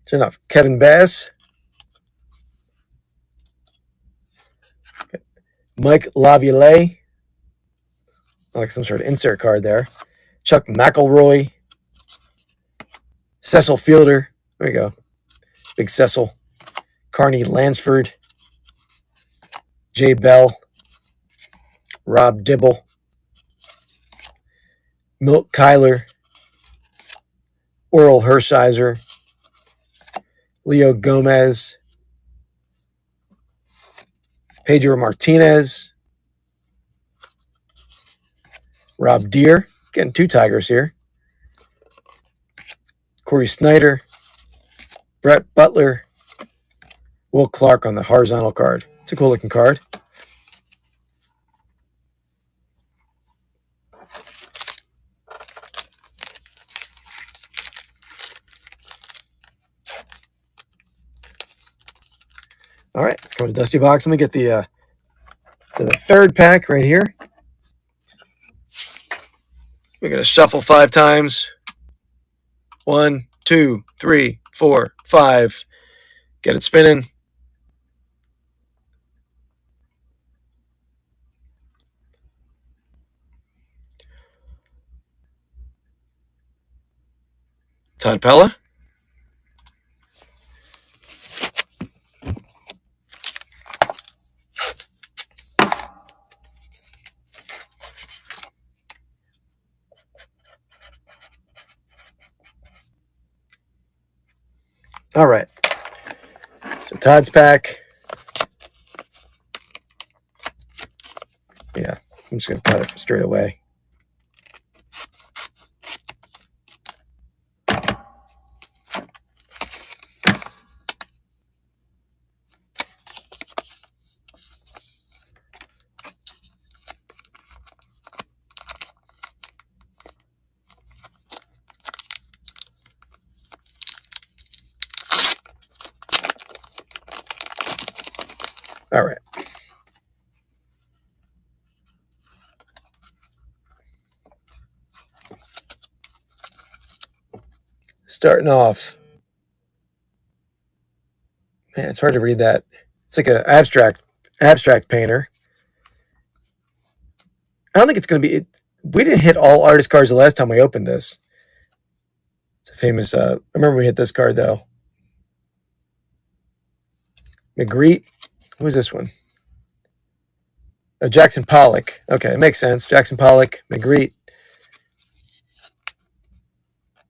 It's enough. Kevin Bass. Mike Laviolette. Like some sort of insert card there. Chuck McElroy. Cecil Fielder. There we go. Big Cecil. Carney Lansford. Jay Bell. Rob Dibble. Milt Kyler. Oral Hershiser. Leo Gomez. Pedro Martinez. Rob Deere. Getting two Tigers here. Corey Snyder. Brett Butler. Will Clark on the horizontal card. It's a cool looking card. All right, let's go to Dusty Box. Let me get the third pack right here. We're going to shuffle 5 times. 1, 2, 3, 4, 5. Get it spinning. Todd Pella. All right. So Todd's pack. Yeah, I'm just going to cut it straight away. All right. Starting off. Man, it's hard to read that. It's like an abstract painter. I don't think it's going to be... we didn't hit all artist cards the last time we opened this. It's a famous... I remember we hit this card, though. Magritte. Who is this one? Oh, Jackson Pollock. Okay, it makes sense. Jackson Pollock, Magritte.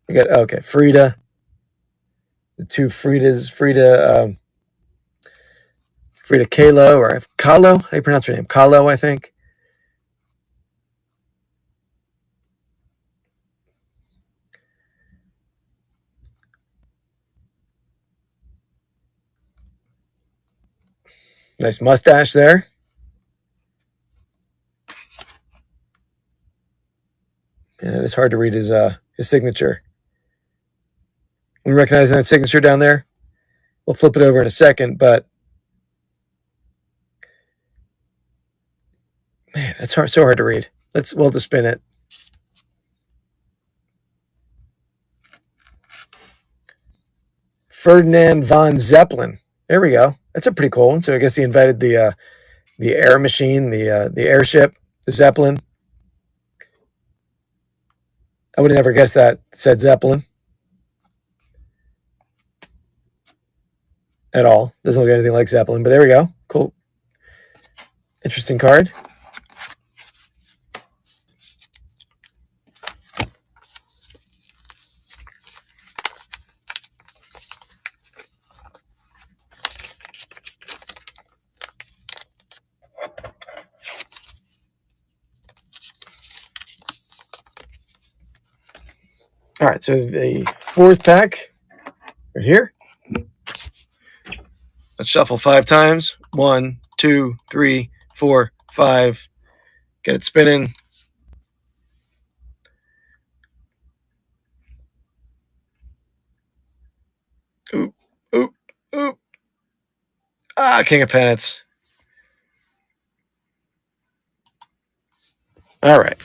We got, okay, Frida. The two Fridas. Frida Frida Kahlo, or Kahlo. How do you pronounce her name? Kahlo, I think. Nice mustache there. And it's hard to read his signature. I'm recognizing that signature down there. We'll flip it over in a second, but man, that's so hard to read. We'll just spin it. Ferdinand von Zeppelin. There we go. That's a pretty cool one. So I guess he invited the air machine, the airship, the Zeppelin. I would have never guessed that said Zeppelin at all. Doesn't look anything like Zeppelin, but there we go. Cool. Interesting card. All right, so the fourth pack right here. Let's shuffle 5 times. 1, 2, 3, 4, 5. Get it spinning. Oop, oop, oop. Ah, King of Pennants. All right.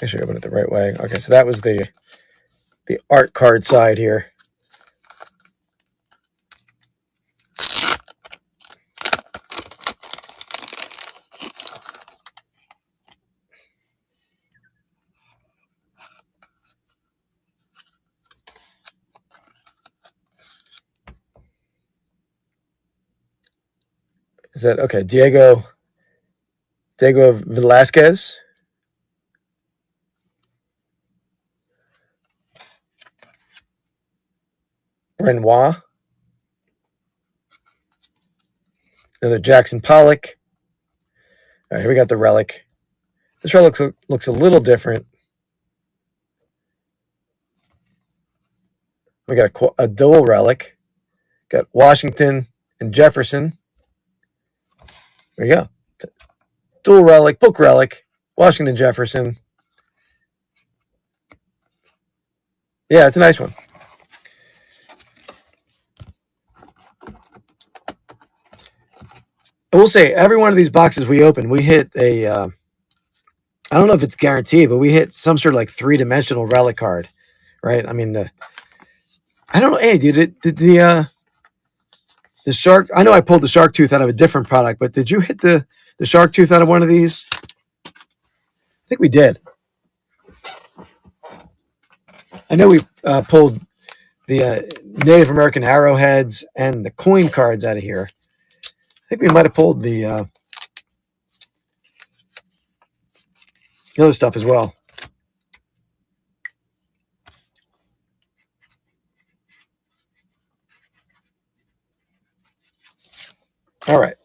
Make sure I open it the right way. Okay, so that was the art card side here. Is that okay? Diego Velasquez. Renoir. Another Jackson Pollock. All right, here we got the relic. This relic looks a little different. We got a dual relic. Got Washington and Jefferson. There you go. Dual relic, book relic, Washington Jefferson. Yeah, it's a nice one. I will say, every one of these boxes we open, we hit a, I don't know if it's guaranteed, but we hit some sort of like 3-dimensional relic card, right? I mean, I don't know. Hey, did the shark, I know I pulled the shark tooth out of a different product, but did you hit the shark tooth out of one of these? I think we did. I know we pulled the Native American arrowheads and the coin cards out of here. I think we might have pulled the other stuff as well. All right.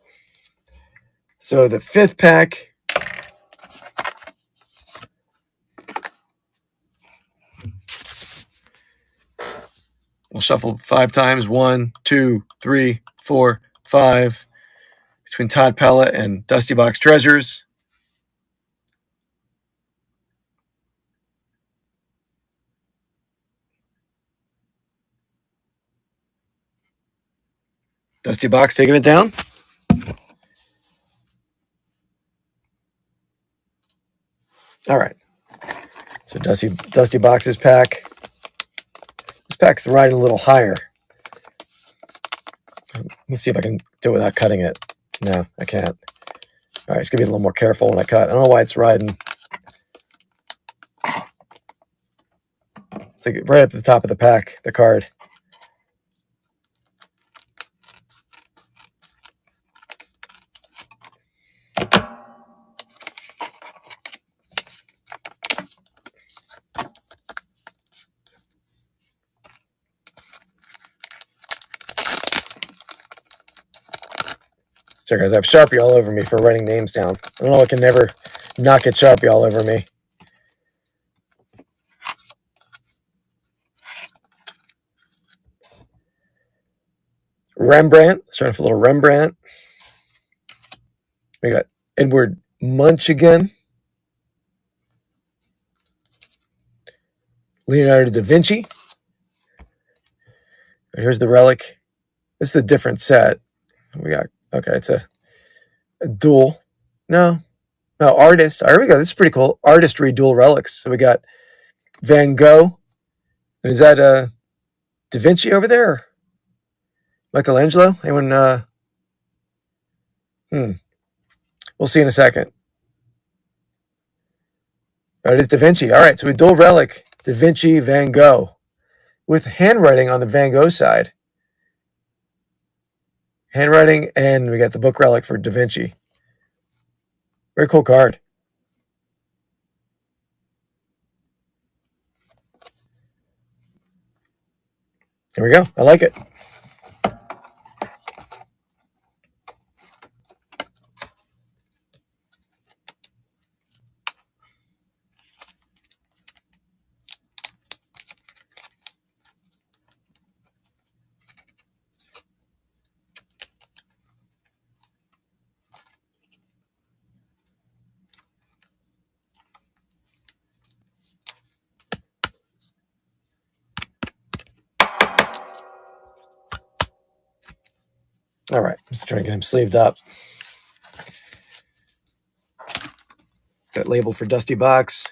So the 5th pack. We'll shuffle 5 times. 1, 2, 3, 4, 5. Between Todd Pella and Dusty Box Treasures. Dusty Box taking it down. All right. So Dusty Box's pack. This pack's riding a little higher. Let me see if I can do it without cutting it. No, I can't. All right, it's going to be a little more careful when I cut. I don't know why it's riding. It's like right up to the top of the pack, the card. Sorry guys, I have Sharpie all over me for writing names down. I don't know, I can never not get Sharpie all over me. Rembrandt, starting for a little Rembrandt. We got Edward Munch again. Leonardo da Vinci. And here's the relic. This is a different set. We got, okay, it's a dual. No, artist. Here we go. This is pretty cool. Artistry dual relics. So we got Van Gogh. And is that Da Vinci over there? Michelangelo? Anyone? We'll see in a second. Oh, it is Da Vinci. All right, so we dual relic, Da Vinci, Van Gogh, with handwriting on the Van Gogh side. Handwriting, and we got the book relic for Da Vinci. Very cool card. There we go. I like it. All right, let's try to get him sleeved up. Got label for Dusty Box.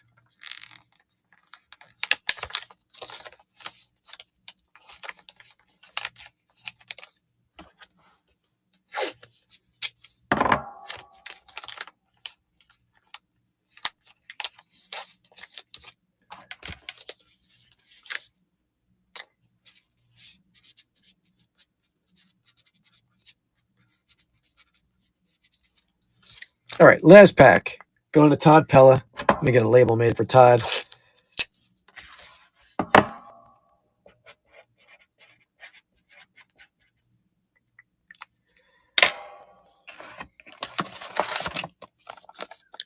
All right, last pack. Going to Todd Pella. Let me get a label made for Todd.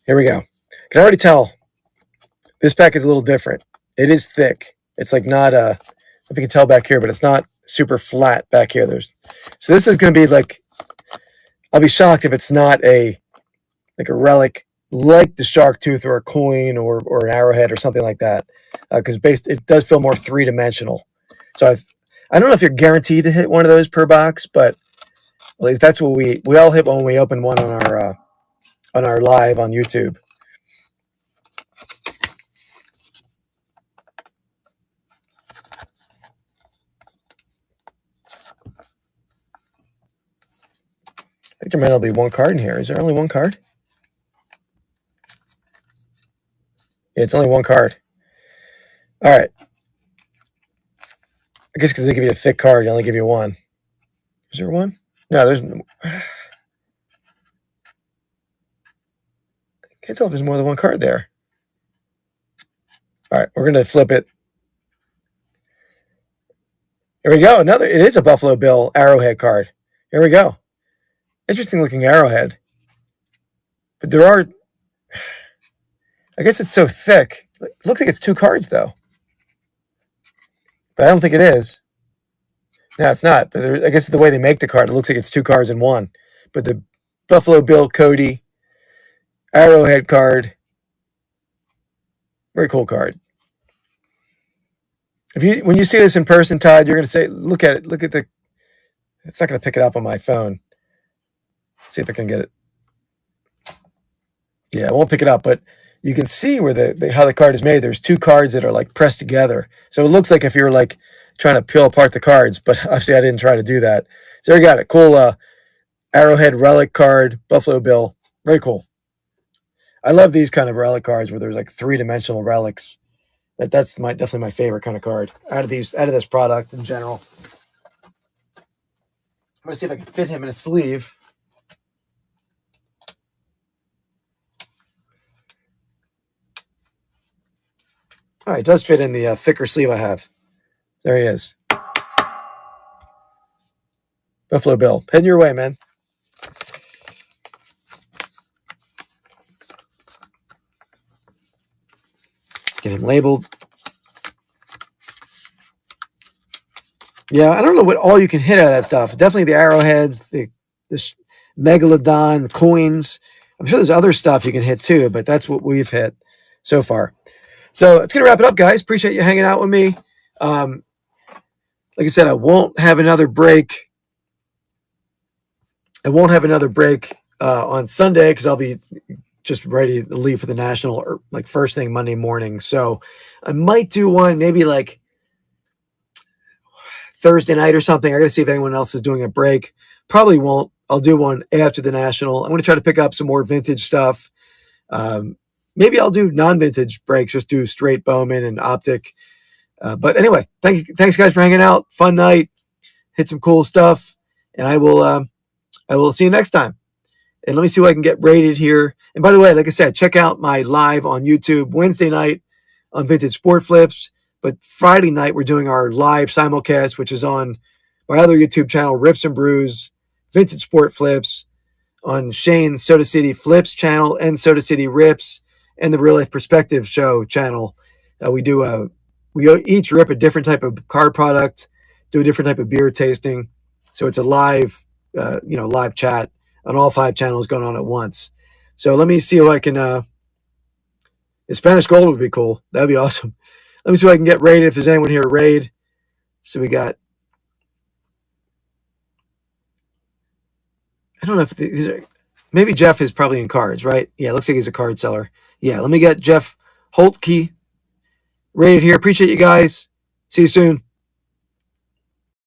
Here we go. Can already tell this pack is a little different. It is thick. It's like not a, I don't know if you can tell back here, but it's not super flat back here. So this is going to be like, I'll be shocked if it's not a relic like the shark tooth or a coin or an arrowhead or something like that, because it does feel more three-dimensional. So I don't know if you're guaranteed to hit one of those per box, but at least that's what we all hit when we open one on our live on YouTube. I think there might only be one card in here. Is there only one card? Yeah, it's only one card. All right. I guess because they give you a thick card, they only give you one. Is there one? No, there's. Can't tell if there's more than one card there. All right, we're going to flip it. Here we go. It is a Buffalo Bill arrowhead card. Here we go. Interesting looking arrowhead. But there are, I guess it's so thick. It looks like it's two cards though. But I don't think it is. No, it's not. But I guess the way they make the card, it looks like it's two cards in one. But the Buffalo Bill Cody arrowhead card, very cool card. When you see this in person, Todd, you're going to say, look at it. Look at the, it's not going to pick it up on my phone. Let's see if I can get it. Yeah, it won't pick it up, but you can see where how the card is made. There's two cards that are like pressed together. So it looks like if you're like trying to peel apart the cards, but obviously I didn't try to do that. So there you got it. Cool arrowhead relic card, Buffalo Bill. Very cool. I love these kind of relic cards where there's like three-dimensional relics. That's definitely my favorite kind of card out of this product in general. I'm gonna see if I can fit him in a sleeve. All right, it does fit in the thicker sleeve I have. There he is. Buffalo Bill, heading your way, man. Get him labeled. Yeah, I don't know what all you can hit out of that stuff. Definitely the arrowheads, the megalodon coins. I'm sure there's other stuff you can hit too, but that's what we've hit so far. So it's gonna wrap it up, guys. Appreciate you hanging out with me. Like I said, I won't have another break. On Sunday because I'll be just ready to leave for the National or like first thing Monday morning. So I might do one maybe like Thursday night or something. I got to see if anyone else is doing a break. Probably won't. I'll do one after the National. I'm going to try to pick up some more vintage stuff. Maybe I'll do non-vintage breaks, just do straight Bowman and Optic. But anyway, thanks guys for hanging out. Fun night. Hit some cool stuff. And I will see you next time. And let me see what I can get rated here. And by the way, like I said, check out my live on YouTube Wednesday night on Vintage Sport Flips. But Friday night, we're doing our live simulcast, which is on my other YouTube channel, Rips and Brews, Vintage Sport Flips, on Shane's Soda City Flips channel and Soda City Rips, and the Real Life Perspective Show channel. We each rip a different type of card product, do a different type of beer tasting. So it's a live, live chat on all 5 channels going on at once. So let me see if I can, Spanish Gold would be cool. That'd be awesome. Let me see if I can get raided if there's anyone here to raid. So we got, I don't know if these are, maybe Jeff is probably in cards, right? Yeah, looks like he's a card seller. Yeah, let me get Jeff Holtke rated here. Appreciate you guys. See you soon.